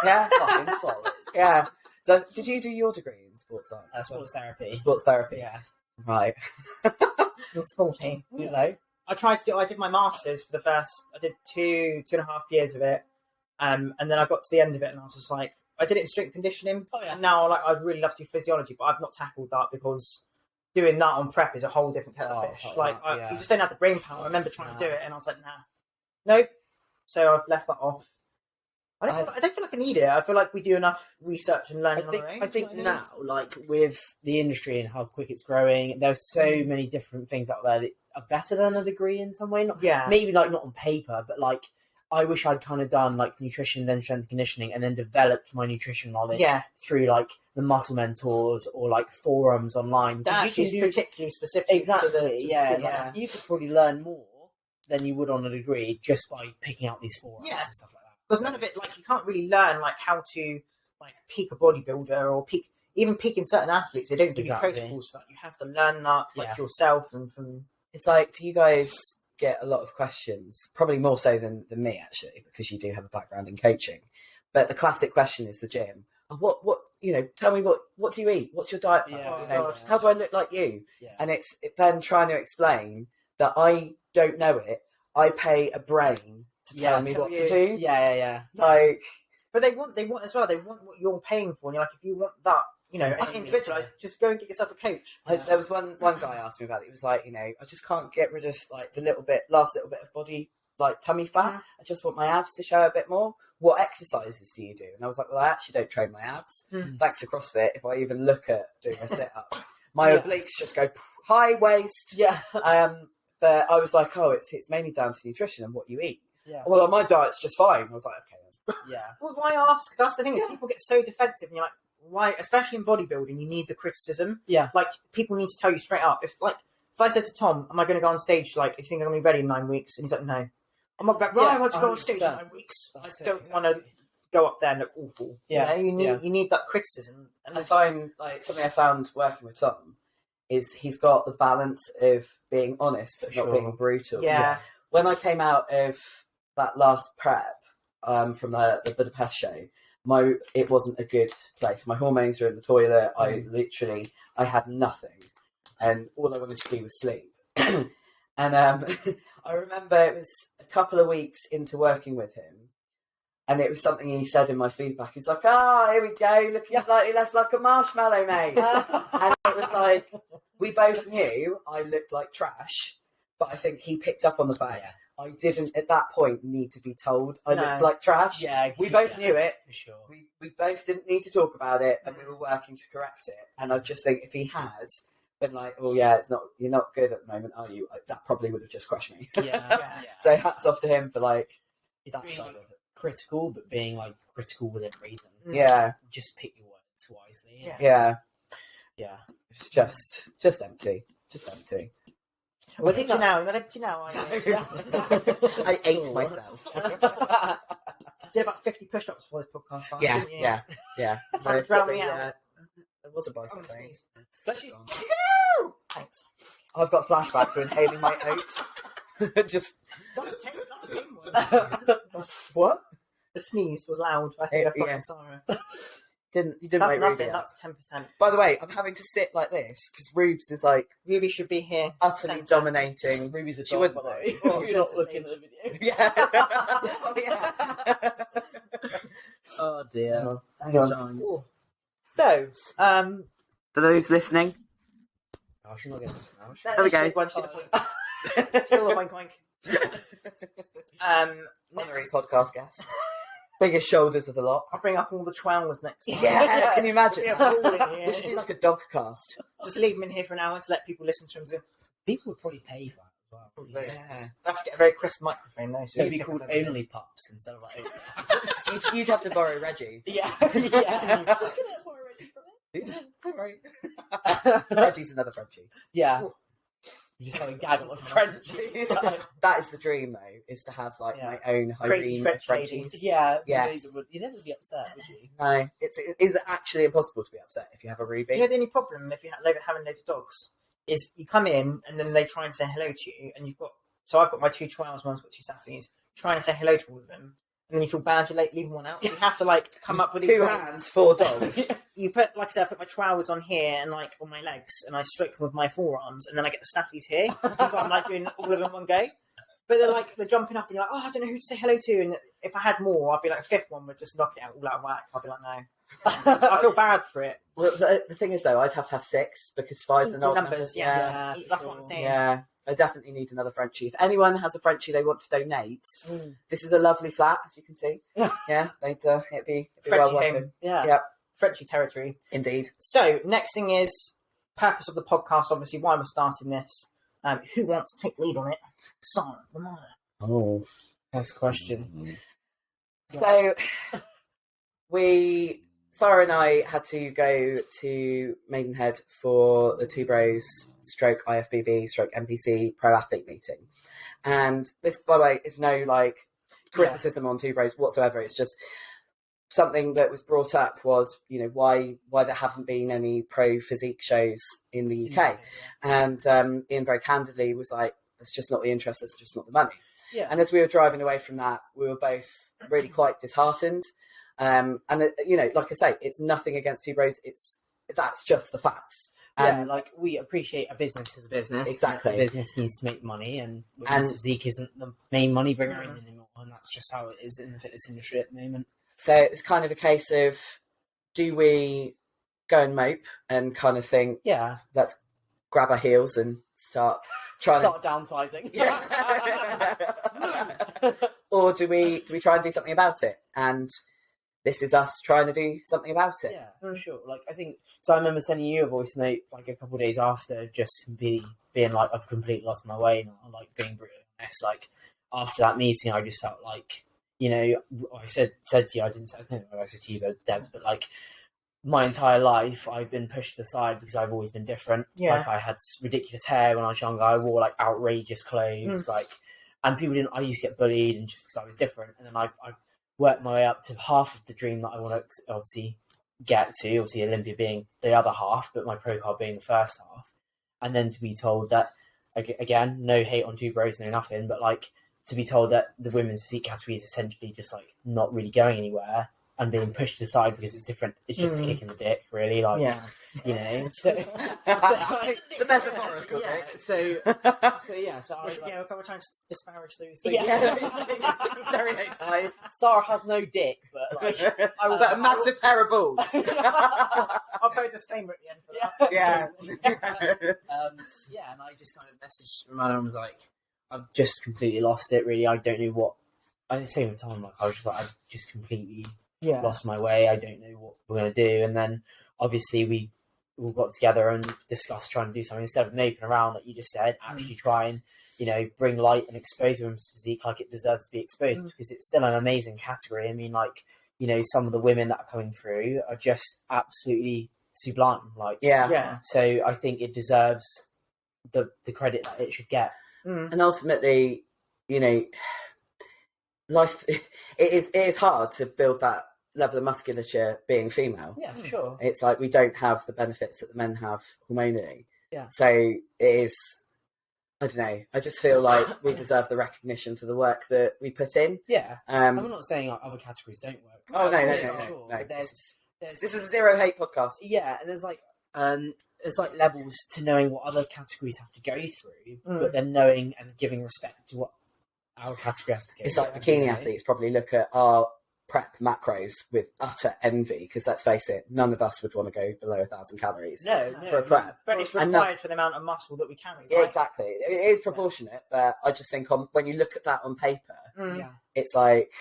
Speaker 3: Yeah, fucking solid.
Speaker 2: Yeah. So, did you do your degree in sports science?
Speaker 3: Sports therapy.
Speaker 2: Sports therapy.
Speaker 3: Yeah.
Speaker 2: Right.
Speaker 1: It's sporty.
Speaker 2: You know.
Speaker 1: I did my masters for the first. I did 2.5 years of it, and then I got to the end of it, and I was just like, I did it in strength conditioning.
Speaker 3: Oh, yeah.
Speaker 1: And now, like, I'd really love to do physiology, but I've not tackled that because doing that on prep is a whole different kettle of fish. You just don't have the brain power. I remember trying to do it, and I was like, nope. So I've left that off. I don't feel like I need it. I feel like we do enough research and learning on our own.
Speaker 3: I think now, like with the industry and how quick it's growing, there's so many different things out there that are better than a degree in some way. Maybe like not on paper, but like I wish I'd kind of done like nutrition, then strength and conditioning, and then developed my nutrition knowledge through like the muscle mentors or like forums online.
Speaker 1: That is particularly specific.
Speaker 3: Exactly.
Speaker 1: Yeah.
Speaker 3: You could probably learn more than you would on a degree just by picking out these forums and stuff like that.
Speaker 1: Because none of it, like, you can't really learn like how to like peak a bodybuilder or peak in certain athletes. They don't give you protocols for that. You have to learn that like yourself and from.
Speaker 2: It's like, do you guys get a lot of questions? Probably more so than me actually, because you do have a background in coaching. But the classic question is the gym. What tell me what do you eat? What's your diet plan? How do I look like you?
Speaker 3: Yeah.
Speaker 2: And it's then trying to explain that I don't know it. I pay a brain to tell me what to do.
Speaker 3: Yeah.
Speaker 2: Like,
Speaker 1: but they want as well. They want what you're paying for. And you're like, if you want that, individualized, just go and get yourself a coach.
Speaker 2: There was one guy asked me about it. He was like, I just can't get rid of like the last little bit of body, like tummy fat. I just want my abs to show a bit more. What exercises do you do? And I was like, well, I actually don't train my abs. Thanks to CrossFit, if I even look at doing a sit up, my obliques just go high waist.
Speaker 3: Yeah.
Speaker 2: But I was like, it's mainly down to nutrition and what you eat.
Speaker 3: Yeah.
Speaker 2: Well, my diet's just fine. I was like, okay then.
Speaker 3: Yeah.
Speaker 1: Well, why ask? That's the thing. People get so defensive, and you're like, why? Especially in bodybuilding, you need the criticism.
Speaker 3: Yeah.
Speaker 1: Like, people need to tell you straight up. If like if I said to Tom, am I going to go on stage, like, you think I'm going to be ready in 9 weeks? And he's like, no. I'm not like, right, I want to go on stage in 9 weeks.
Speaker 3: That's
Speaker 1: I don't want to go up there and look awful.
Speaker 3: Yeah.
Speaker 1: You know, you need that criticism.
Speaker 2: And I find, like, something I found working with Tom is he's got the balance of being honest but not being brutal.
Speaker 1: Yeah.
Speaker 2: When I came out of that last prep from the Budapest show, it wasn't a good place. My hormones were in the toilet. I had nothing, and all I wanted to do was sleep. And I remember it was a couple of weeks into working with him, and it was something he said in my feedback. He's like, here we go, looking slightly less like a marshmallow, mate. And it was like, we both knew I looked like trash, but I think he picked up on the fact I didn't, at that point, need to be told I looked like trash.
Speaker 3: Yeah,
Speaker 2: we both knew it.
Speaker 3: For sure.
Speaker 2: We both didn't need to talk about it, and we were working to correct it. And I just think if he had been like, oh yeah, you're not good at the moment, are you? That probably would have just crushed me.
Speaker 3: Yeah.
Speaker 2: So hats off to him for like that
Speaker 3: being,
Speaker 2: side of it.
Speaker 3: critical, but being like critical within reason.
Speaker 2: Yeah.
Speaker 3: Just pick your words wisely.
Speaker 2: Yeah.
Speaker 3: It's
Speaker 2: just empty. Just empty.
Speaker 1: What did you know? You're empty now, are you?
Speaker 2: I ate myself.
Speaker 1: I did about 50 push-ups before this podcast started, didn't you?
Speaker 2: Yeah.
Speaker 1: Trying to drown me out.
Speaker 2: There was a bicycle.
Speaker 3: Bless you.
Speaker 1: Thanks.
Speaker 2: I've got flashbacks to inhaling my oat. Just
Speaker 1: That's a team one.
Speaker 2: what?
Speaker 1: The sneeze was loud. I think I fucking
Speaker 2: Yeah.
Speaker 1: Sarah.
Speaker 2: You didn't
Speaker 1: That's
Speaker 2: make
Speaker 1: nothing.
Speaker 2: Ruby
Speaker 1: That's 10%.
Speaker 2: By the way, I'm having to sit like this because Rubes is like
Speaker 1: Ruby should be here.
Speaker 2: utterly
Speaker 1: Centre.
Speaker 2: dominating.
Speaker 3: Ruby's a
Speaker 2: She
Speaker 3: dog,
Speaker 2: wouldn't
Speaker 3: by the way.
Speaker 1: Oh,
Speaker 3: If you're not
Speaker 1: centre
Speaker 3: looking at
Speaker 1: stage.
Speaker 3: the video.
Speaker 2: Yeah. Oh, yeah.
Speaker 3: Oh dear.
Speaker 2: Hang on.
Speaker 1: So,
Speaker 2: For those listening,
Speaker 3: Gosh, you're not getting this now.
Speaker 2: There we go.
Speaker 1: One, Still a oink oink.
Speaker 2: honorary
Speaker 1: Next,
Speaker 2: podcast guest. Biggest shoulders of the lot.
Speaker 1: I'll bring up all the 12s next time.
Speaker 2: Yeah, can you imagine?
Speaker 1: Yeah, we're all in here.
Speaker 2: We should do like a dog cast.
Speaker 1: Just leave them in here for an hour to let people listen to them.
Speaker 3: People would probably pay for that as well.
Speaker 2: Yeah.
Speaker 1: I have to get a very crisp microphone though. So
Speaker 3: It'd be called Only Pups instead of like Only Pups.
Speaker 2: You'd have to borrow Reggie.
Speaker 3: Yeah. Just gonna borrow Reggie from it.
Speaker 2: Yeah, don't worry. Reggie's another Frenchie.
Speaker 3: Yeah. You just have a gaggle of French.
Speaker 2: That is the dream, though, is to have like my own
Speaker 1: Crazy
Speaker 2: harem of
Speaker 1: French
Speaker 2: Frenchies.
Speaker 3: Yeah.
Speaker 2: Yes.
Speaker 3: You'd never be upset, would you?
Speaker 2: No, it is actually impossible to be upset if you have a Ruby.
Speaker 1: Do you know the only problem if you having loads of dogs is you come in and then they try and say hello to you, and I've got my 2 12s, one's got 2 Staffies, trying to say hello to all of them, and then you feel bad you're leaving one out. So you have to like come up with these
Speaker 2: 2 hands, 4 dogs.
Speaker 1: You put, like I said, I put my trousers on here and like on my legs, and I stroke them with my forearms, and then I get the Staffies here. So I'm like doing all of them in one go. But they're jumping up and you're like, I don't know who to say hello to. And if I had more, I'd be like, 5th one would just knock it all out of whack. I'd be like, no. I feel bad for it.
Speaker 2: Well, the thing is, though, I'd have to have 6 because 5 are not
Speaker 1: numbers.
Speaker 2: Yeah,
Speaker 1: That's what I'm saying.
Speaker 2: Yeah, I definitely need another Frenchie. If anyone has a Frenchie they want to donate, this is a lovely flat, as you can see. Yeah, it'd be well
Speaker 1: Frenchie
Speaker 2: welcome.
Speaker 3: Yeah.
Speaker 1: Frenchie territory.
Speaker 2: Indeed.
Speaker 1: So, next thing is purpose of the podcast, obviously, why we're starting this. Who wants to take lead on it? Sara, Romana.
Speaker 3: Oh, that's a question.
Speaker 2: So, Sara and I had to go to Maidenhead for the Two Bros stroke IFBB stroke NPC pro athlete meeting. And this, by the way, is no like criticism on Two Bros whatsoever. It's just something that was brought up was, you know, why there haven't been any pro physique shows in the UK. And Ian very candidly was like, that's just not the interest, that's just not the money.
Speaker 3: Yeah.
Speaker 2: And as we were driving away from that, we were both really quite disheartened. And you know, like I say, it's nothing against Two Bros. That's just the facts.
Speaker 3: Yeah, like we appreciate a business as a business.
Speaker 2: Exactly.
Speaker 3: A business needs to make money, and women's physique isn't the main money bringer in anymore, and that's just how it is in the fitness industry at the moment.
Speaker 2: So it's kind of a case of, do we go and mope and kind of think,
Speaker 3: yeah,
Speaker 2: let's grab our heels and start
Speaker 3: downsizing.
Speaker 2: Yeah. Or do we try and do something about it? And this is us trying to do something about it.
Speaker 3: Yeah, for sure. Like, I think, so I remember sending you a voice note like a couple of days after, just being like, I've completely lost my way now, like being brutally honest. Like, after that meeting, I just felt like, you know, I said to you, I don't know what I said to you, but Debs, but like, my entire life I've been pushed to the side because I've always been different.
Speaker 1: Yeah.
Speaker 3: Like I had ridiculous hair when I was younger. I wore like outrageous clothes, and people didn't. I used to get bullied, and just because I was different. And then I worked my way up to half of the dream that I want to obviously get to. Obviously, Olympia being the other half, but my pro card being the first half. And then to be told that, again, no hate on Two Bros, no nothing, but like to be told that the women's physique category is essentially just like not really going anywhere. And being pushed aside because it's different. It's just a kick in the dick, really. Like, you know. So
Speaker 2: the metaphorical dick.
Speaker 3: So
Speaker 1: a couple of times disparage those things.
Speaker 2: Stereotype.
Speaker 3: Sarah has no dick, but like,
Speaker 2: but a massive pair of balls.
Speaker 1: I'll put a disclaimer at the end for that.
Speaker 3: Yeah, and I just kind of messaged Romana and was like, I've just completely lost it. Really, I don't know what. At the same time, like I was just like, I've just completely. Lost my way. I don't know what we're going to do. And then obviously we all got together and discussed trying to do something instead of moping around, like you just said, actually try and, you know, bring light and expose women's physique like it deserves to be exposed because it's still an amazing category. I mean, like, you know, some of the women that are coming through are just absolutely sublime. Like, so I think it deserves the credit that it should get.
Speaker 2: And ultimately, you know, life it is hard to build that level of musculature being female.
Speaker 3: Yeah, for sure.
Speaker 2: It's like we don't have the benefits that the men have hormonally.
Speaker 3: Yeah.
Speaker 2: So it is, I don't know, I just feel like we deserve the recognition for the work that we put in.
Speaker 3: Yeah. I'm not saying like other categories don't work.
Speaker 2: Oh, no. This is a zero hate podcast.
Speaker 3: Yeah, and there's like levels to knowing what other categories have to go through, but then knowing and giving respect to what our category has to go.
Speaker 2: It's like bikini athletes probably look at our prep macros with utter envy because let's face it, none of us would want to go below 1,000 calories for a prep.
Speaker 1: But it's required for the amount of muscle that we carry. Right?
Speaker 2: Yeah, exactly. It is proportionate, but I just think when you look at that on paper, it's like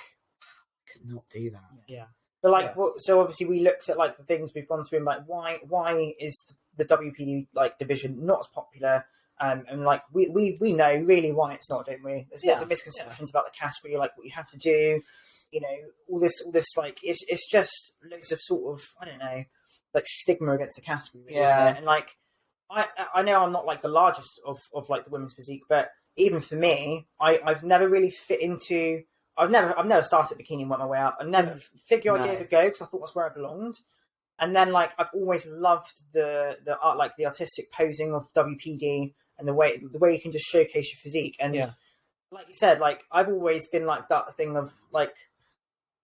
Speaker 2: I could not do that.
Speaker 3: Yeah.
Speaker 1: But like, so obviously we looked at like the things we've gone through and like why is the WPD like division not as popular? And like we know really why it's not, don't we? There's lots of misconceptions about the category, like what you have to do, you know, all this like it's just loads of sort of, I don't know, like stigma against the category, isn't it? And like I know I'm not like the largest of like the women's physique, but even for me, I've never really fit into. I've never started bikini and went my way up. I never figured I gave it a go because I thought that's where I belonged. And then like I've always loved the art, like the artistic posing of WPD. And the way you can just showcase your physique, and like you said, like I've always been like that thing of like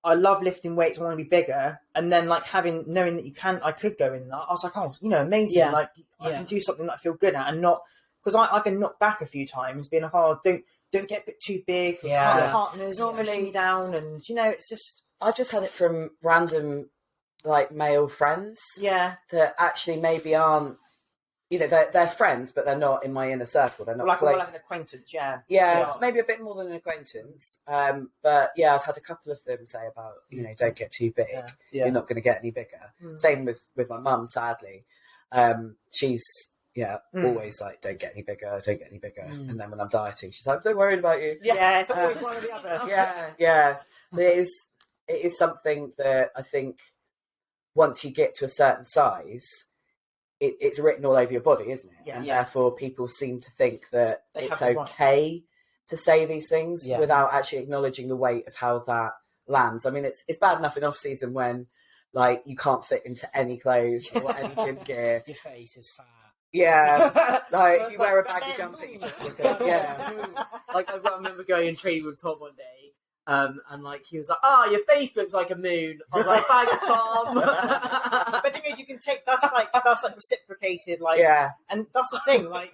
Speaker 1: I love lifting weights, I want to be bigger, and then like knowing that I could go in that, I was like, oh, you know, amazing, like I can do something that I feel good at, and not because I've been knocked back a few times, being like, oh, don't get a bit too big, partners normally down, and you know, it's just
Speaker 2: I've just had it from random like male friends, that actually maybe aren't. You know, they're friends, but they're not in my inner circle. They're not
Speaker 1: like an acquaintance,
Speaker 2: it's maybe a bit more than an acquaintance. But yeah, I've had a couple of them say about, you know, don't get too big. You're not going to get any bigger. Same with my mum, sadly. She's always like, don't get any bigger. And then when I'm dieting, she's like, I'm so worried about you.
Speaker 1: Yeah, it's always one or the other.
Speaker 2: Yeah. It is something that I think once you get to a certain size, it's written all over your body, isn't it?
Speaker 1: Yeah.
Speaker 2: And therefore people seem to think that it's okay to say these things without actually acknowledging the weight of how that lands. I mean, it's bad enough in off season when like you can't fit into any clothes or any gym gear.
Speaker 3: Your face is fat.
Speaker 2: Yeah, like if you wear a baggy jumper, you just look at
Speaker 3: Like I remember going and training with Tom one day. And like he was like, your face looks like a moon. I was like, thanks, Tom.
Speaker 1: But the thing is, you can take that's like reciprocated, like, and that's the thing. Like,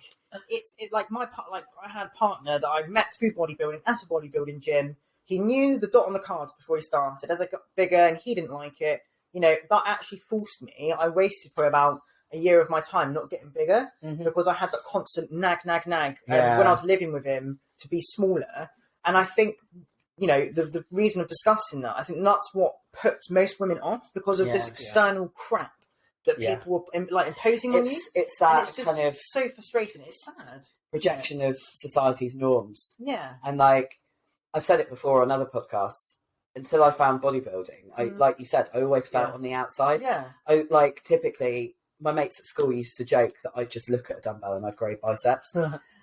Speaker 1: it's like I had a partner that I met through bodybuilding at a bodybuilding gym. He knew the dot on the cards before he started. As I got bigger, and he didn't like it. You know, that actually forced me. I wasted for about a year of my time not getting bigger because I had that constant nag when I was living with him to be smaller. And I think, you know, the reason of discussing that, I think that's what puts most women off because of this external crap that people are like imposing on you.
Speaker 2: It's that
Speaker 1: it's just
Speaker 2: kind of
Speaker 1: so frustrating. It's sad.
Speaker 2: rejection of society's norms.
Speaker 1: Yeah.
Speaker 2: And like I've said it before on other podcasts, until I found bodybuilding, I like you said, I always felt on the outside. I like typically my mates at school used to joke that I'd just look at a dumbbell and I'd grow biceps.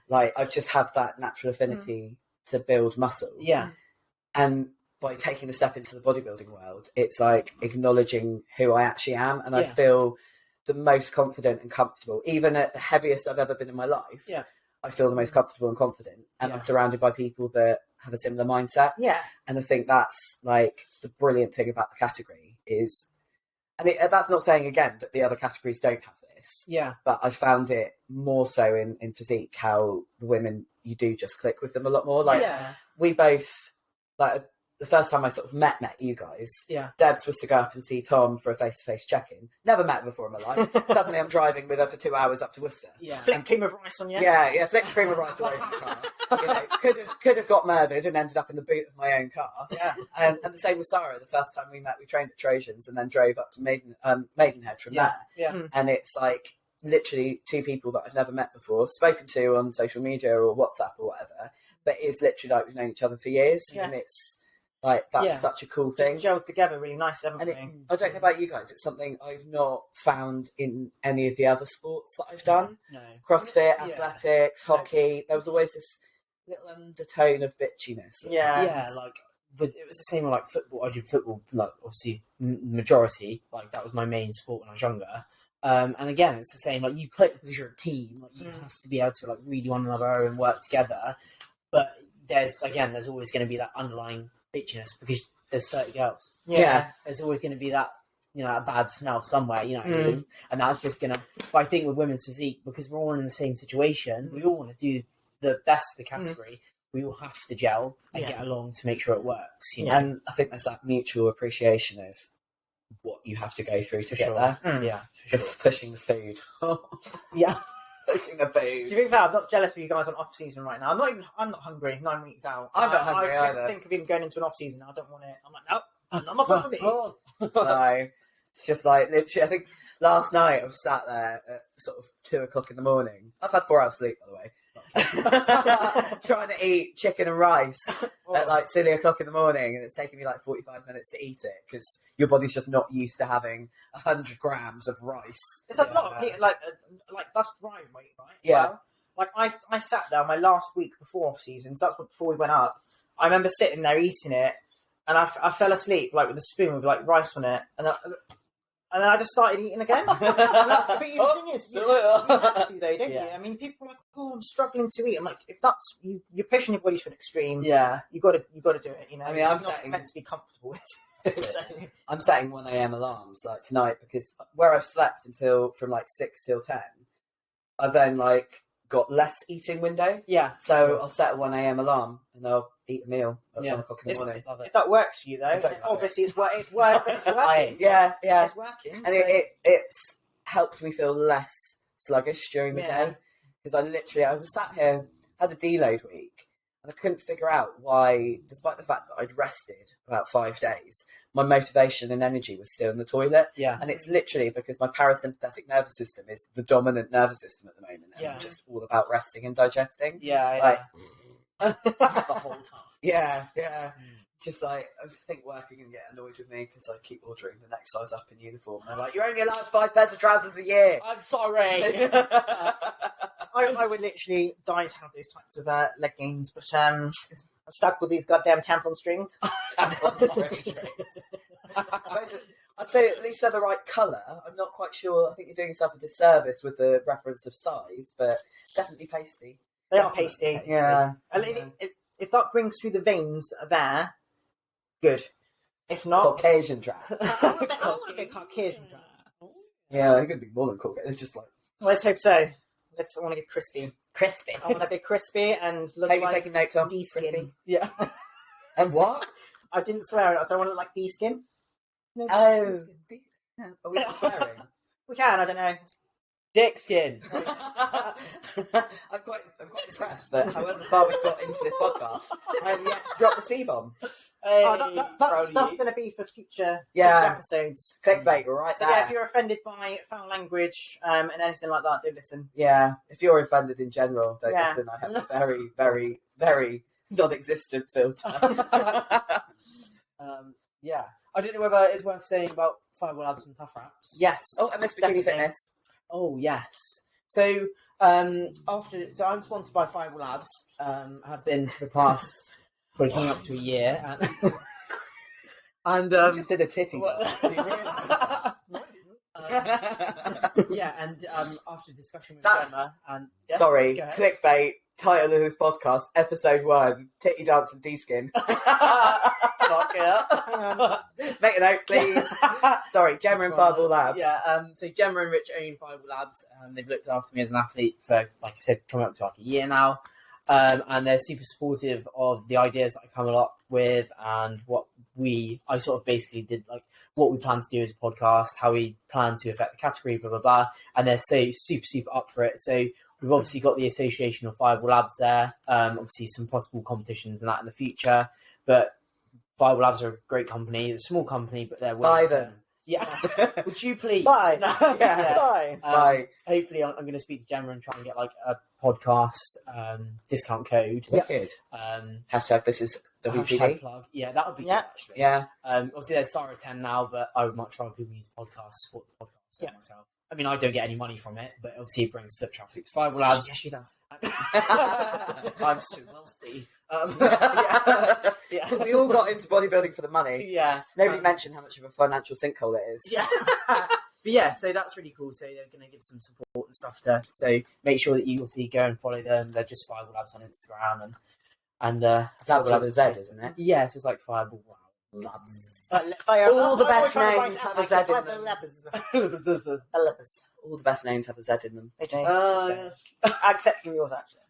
Speaker 2: Like I just have that natural affinity to build muscle.
Speaker 3: Yeah.
Speaker 2: And by taking the step into the bodybuilding world, it's like acknowledging who I actually am, and I feel the most confident and comfortable, even at the heaviest I've ever been in my life. I feel the most comfortable and confident, and I'm surrounded by people that have a similar mindset. And I think that's like the brilliant thing about the category is, and that's not saying again that the other categories don't have this. But I found it more so in physique, how the women, you do just click with them a lot more. Like we both, like the first time I sort of met you guys, Debs was to go up and see Tom for a face-to-face check-in. Never met her before in my life. Suddenly I'm driving with her for 2 hours up to Worcester.
Speaker 1: Flick cream of rice on you.
Speaker 2: Flick cream of rice all over the car. You know, could have got murdered and ended up in the boot of my own car. And the same with Sara. The first time we met, we trained at Trojans and then drove up to Maidenhead from there. And it's like literally two people that I've never met before, spoken to on social media or WhatsApp or whatever, but it's literally like we've known each other for years. And it's like, that's such a cool thing.
Speaker 1: Just gelled together really nice, haven't we?
Speaker 2: I don't know about you guys, it's something I've not found in any of the other sports that I've done. CrossFit, athletics, hockey, there was always this little undertone of bitchiness.
Speaker 3: Like, but it was the same with like football. I did football, like obviously majority, like that was my main sport when I was younger. And again, it's the same, like you click because you're a team, like you have to be able to like read one another and work together. But there's always going to be that underlying bitchiness because there's 30 girls. There's always going to be that, you know, that bad smell somewhere, you know, and that's just going to, but I think with women's physique, because we're all in the same situation, we all want to do the best of the category, we all have to gel and get along to make sure it works, you know?
Speaker 2: And I think there's that mutual appreciation of what you have to go through to get there. Pushing the food. Pushing the food.
Speaker 1: To be fair, I'm not jealous of you guys on off season right now. I'm not hungry 9 weeks out.
Speaker 2: I'm not hungry either.
Speaker 1: I think of even going into an off season. I don't want it. I'm like, no, not for me.
Speaker 2: No, it's just like literally. I think last night I was sat there at sort of 2 o'clock in the morning. I've had 4 hours sleep, by the way. Trying to eat chicken and rice at like silly o'clock in the morning, and it's taking me like 45 minutes to eat it because your body's just not used to having 100 grams of rice.
Speaker 1: It's a lot of people, like that's dry weight, right? Well, like I sat there my last week before off seasons. That's before we went up. I remember sitting there eating it, and I fell asleep like with a spoon with like rice on it, and then I just started eating again. But the thing is, you have to though, don't you? I mean, people are like, "Oh, I'm struggling to eat." I'm like, if that's you're pushing your body to an extreme, you got to do it. You know,
Speaker 2: I mean,
Speaker 1: I'm not meant to be comfortable with it.
Speaker 2: I'm setting 1 a.m. alarms like tonight because where I've slept from like 6 till 10, I've then like got less eating window. So I'll set a 1 a.m. alarm and I'll eat a meal at 1 o'clock in the morning.
Speaker 1: If that works for you though, obviously it's working. It's working. It's working.
Speaker 2: And it's helped me feel less sluggish during the day because I was sat here, had a deload week, and I couldn't figure out why, despite the fact that I'd rested about 5 days, my motivation and energy was still in the toilet. And it's literally because my parasympathetic nervous system is the dominant nervous system at the moment, and I'm just all about resting and digesting.
Speaker 3: The whole time.
Speaker 2: Just like, I think work are going to get annoyed with me because I keep ordering the next size up in uniform. They're like, you're only allowed 5 pairs of trousers a year.
Speaker 3: I'm sorry.
Speaker 1: I would literally die to have those types of leggings, but I'm stuck with these goddamn tampon strings.
Speaker 2: I'd say at least they're the right colour. I'm not quite sure. I think you're doing yourself a disservice with the reference of size, but definitely pasty.
Speaker 1: They are pasty.
Speaker 2: Yeah.
Speaker 1: And if that brings through the veins that are there, good. If not,
Speaker 2: Caucasian drag.
Speaker 1: I want a bit Caucasian drag.
Speaker 2: Yeah, they're going to be more than Caucasian. It's just like.
Speaker 1: Let's hope so. I want to get crispy. I want to be crispy and look
Speaker 2: Maybe
Speaker 1: like
Speaker 2: taking note, Tom.
Speaker 1: D-skin.
Speaker 3: Yeah.
Speaker 2: And what?
Speaker 1: I didn't swear. I want to look like D-skin.
Speaker 2: No, are we not swearing?
Speaker 1: We can. I don't know.
Speaker 3: Dick skin.
Speaker 2: I'm quite impressed that however far we've got into this podcast, I haven't yet to drop the C-bomb.
Speaker 1: That's going to be for future episodes.
Speaker 2: Clickbait, right
Speaker 1: so
Speaker 2: there.
Speaker 1: If you're offended by foul language and anything like that, do listen.
Speaker 2: Yeah, if you're offended in general, don't listen. I have a very, very, very non-existent filter.
Speaker 3: Yeah. I don't know whether it's worth saying about Fireball Labs and Tough Wraps.
Speaker 1: Yes.
Speaker 2: Oh, and Miss Bikini
Speaker 1: Definitely.
Speaker 2: Fitness.
Speaker 3: Oh, yes. So, I'm sponsored by Fireball Labs. Have been for the past, probably coming up to a year. And
Speaker 2: You just did a titty
Speaker 3: what-
Speaker 2: dance. Do you realise that?
Speaker 3: yeah, and after discussion with
Speaker 2: That's-
Speaker 3: Gemma, and
Speaker 2: Sorry,
Speaker 3: go ahead.
Speaker 2: clickbait, title of this podcast, episode 1, Titty Dance and D-Skin.
Speaker 3: Fuck it up.
Speaker 2: Make a note, please. Sorry, Gemma and Fireball Labs.
Speaker 3: Yeah, so Gemma and Rich own Fireball Labs. They've looked after me as an athlete for, like I said, coming up to like a year now. And they're super supportive of the ideas that I come up with and I sort of basically did, like, what we plan to do as a podcast, how we plan to affect the category, blah, blah, blah. And they're so super, super up for it. So we've obviously got the association of Fireball Labs there. Obviously some possible competitions and that in the future. But Fireball Labs are a great company. It's a small company, but they're
Speaker 2: Buy them.
Speaker 3: Yeah. Would you please?
Speaker 1: Bye.
Speaker 3: Yeah.
Speaker 1: Bye.
Speaker 2: Bye.
Speaker 3: Hopefully I'm going to speak to Gemma and try and get like a podcast discount code.
Speaker 2: Wicked. Hashtag this is
Speaker 3: Hashtag
Speaker 2: WPD.
Speaker 3: plug. Yeah, that would be
Speaker 1: Yeah.
Speaker 3: good, actually.
Speaker 2: Yeah.
Speaker 3: Obviously there's Sara 10 now, but I would much rather people use podcasts, support the podcast than myself. I mean, I don't get any money from it, but obviously it brings foot traffic to Fireball Labs.
Speaker 1: Yes, she does.
Speaker 3: I'm so wealthy. Yeah.
Speaker 2: Because we all got into bodybuilding for the money.
Speaker 3: Yeah.
Speaker 2: Nobody mentioned how much of a financial sinkhole it is.
Speaker 3: Yeah. But yeah, so that's really cool. So they're going to give some support and stuff to. So make sure that you obviously go and follow them. They're just Fireball Labs on Instagram and
Speaker 2: Fireball Labs with a Z, isn't it?
Speaker 3: Yeah, so it's like Fireball Labs.
Speaker 2: All the best names have a Z in them.
Speaker 1: Labs.
Speaker 2: All the best names have a Z in them.
Speaker 1: Okay.
Speaker 3: Yes.
Speaker 1: Except from yours, actually.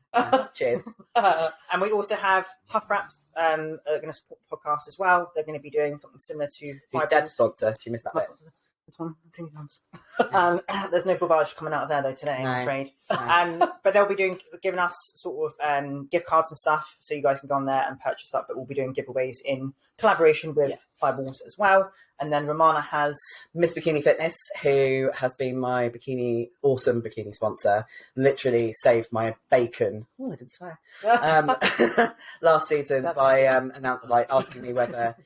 Speaker 2: Cheers.
Speaker 1: And we also have Tough Wraps are going to support the podcast as well. They're going to be doing something similar to
Speaker 2: Who's
Speaker 1: Five
Speaker 2: Deb's
Speaker 1: Bones.
Speaker 2: sponsor? She missed that bit.
Speaker 1: This one, there's no garbage coming out of there though today,
Speaker 2: No.
Speaker 1: I'm afraid.
Speaker 2: No.
Speaker 1: But they'll be giving us sort of gift cards and stuff, so you guys can go on there and purchase that. But we'll be doing giveaways in collaboration with Fireballs as well. And then Romana has
Speaker 2: Miss Bikini Fitness, who has been my awesome bikini sponsor, literally saved my bacon. Oh, I didn't swear. Last season by asking me whether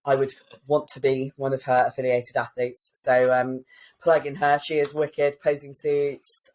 Speaker 2: I would want to be one of her affiliated athletes. So plugging her, she is wicked, posing suits,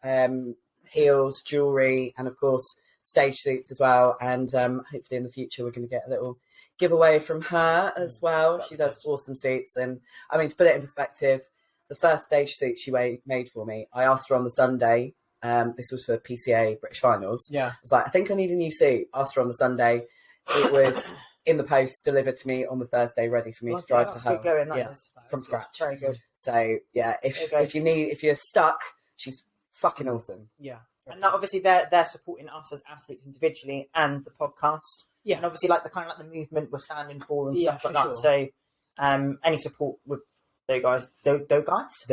Speaker 2: heels, jewellery, and of course stage suits as well. And hopefully in the future we're going to get a little giveaway from her as well. She does awesome suits. And I mean, to put it in perspective, the first stage suit she made for me, I asked her on the Sunday, this was for PCA British Finals.
Speaker 3: Yeah.
Speaker 2: I was like, I think I need a new suit. Asked her on the Sunday. It was in the post, delivered to me on the Thursday, ready for me to drive to her.
Speaker 1: Good going, that
Speaker 2: Yeah,
Speaker 1: is.
Speaker 2: from scratch.
Speaker 1: Very good.
Speaker 2: So yeah, if you're stuck, she's fucking awesome.
Speaker 3: Yeah.
Speaker 1: And that, obviously they're supporting us as athletes individually and the podcast.
Speaker 3: Yeah.
Speaker 1: And obviously like the movement we're standing for and
Speaker 3: Yeah,
Speaker 1: stuff like
Speaker 3: for
Speaker 1: that. So any support with those guys, those guys.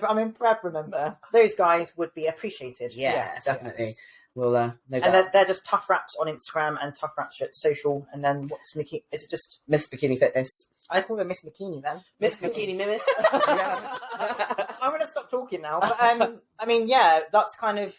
Speaker 1: I'm in prep, remember? Those guys would be appreciated.
Speaker 2: Yeah,
Speaker 3: Yes,
Speaker 2: definitely.
Speaker 3: yes.
Speaker 2: Well, no
Speaker 1: And
Speaker 2: doubt.
Speaker 1: they're just Tough Wraps on Instagram and Tough Wraps at social. And then what's Mickey? Is it just?
Speaker 2: Miss Bikini Fitness.
Speaker 1: I call her Miss Bikini then.
Speaker 3: Miss Bikini Mimis.
Speaker 1: I'm gonna stop talking now. But I mean, yeah, that's kind of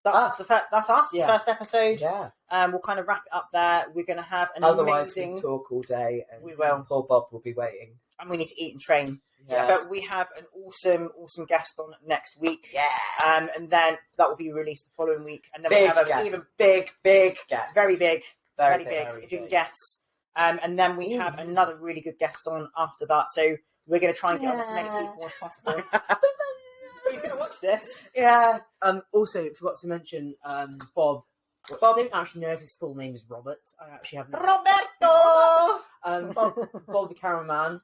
Speaker 1: that's
Speaker 2: Us.
Speaker 1: that's us.
Speaker 3: Yeah.
Speaker 1: First episode.
Speaker 2: Yeah.
Speaker 1: We'll kind of wrap it up there. We're gonna have an
Speaker 2: Otherwise,
Speaker 1: amazing.
Speaker 2: we talk all day, and
Speaker 1: We will.
Speaker 2: Poor Bob will be waiting.
Speaker 1: And we need to eat and train.
Speaker 2: Yes.
Speaker 1: But we have an awesome guest on next week.
Speaker 2: Yeah.
Speaker 1: And then that will be released the following week. And then
Speaker 2: Big
Speaker 1: we have an
Speaker 2: guest.
Speaker 1: even big,
Speaker 2: Guest.
Speaker 1: very big,
Speaker 2: Very
Speaker 1: big,
Speaker 2: big.
Speaker 1: if you can guess. And then we have another really good guest on after that. So we're going to try and get on as many people as possible. He's going to watch this.
Speaker 2: Yeah.
Speaker 3: Also, forgot to mention Bob. I don't actually know if his full name is Robert. I actually have no
Speaker 1: Roberto!
Speaker 3: Bob the cameraman.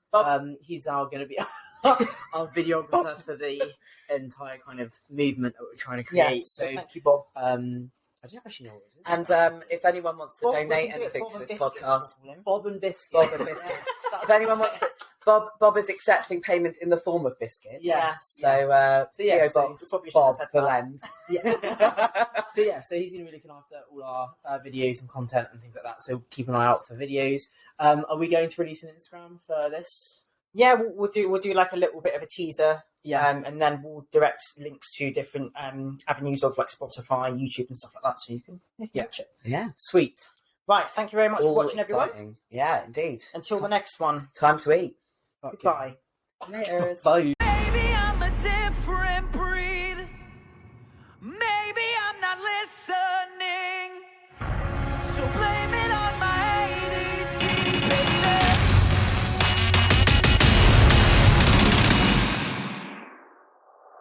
Speaker 3: He's now going to be our videographer for the entire kind of movement that we're trying to create.
Speaker 1: Yes,
Speaker 3: So,
Speaker 1: thank you, Bob.
Speaker 3: I don't actually know what it is.
Speaker 2: And if anyone wants to
Speaker 1: Bob,
Speaker 2: donate
Speaker 1: we can do it,
Speaker 2: anything
Speaker 1: Bob
Speaker 2: to
Speaker 1: and
Speaker 2: this
Speaker 1: Biscuits,
Speaker 2: podcast,
Speaker 1: we'll call him.
Speaker 3: Bob and Biscuits.
Speaker 2: Bob and Biscuits. If anyone wants to, Bob is accepting payment in the form of biscuits.
Speaker 3: Yes.
Speaker 2: So,
Speaker 3: So, yeah,
Speaker 2: PO
Speaker 3: so
Speaker 2: Box,
Speaker 1: we probably should
Speaker 2: Bob
Speaker 1: have said
Speaker 2: the
Speaker 1: that.
Speaker 2: lens.
Speaker 3: Yeah. So he's going to be looking after all our videos and content and things like that. So keep an eye out for videos. Are we going to release an Instagram for this?
Speaker 1: Yeah, we'll do like a little bit of a teaser.
Speaker 3: Yeah.
Speaker 1: And then we'll direct links to different avenues of like Spotify, YouTube and stuff like that, so you can watch it.
Speaker 2: Yeah.
Speaker 3: Sweet.
Speaker 1: Right, thank you very much for watching, everyone.
Speaker 2: Exciting. Yeah, indeed.
Speaker 1: Until the next one.
Speaker 2: Time to eat.
Speaker 1: Goodbye.
Speaker 2: Later.
Speaker 3: Bye.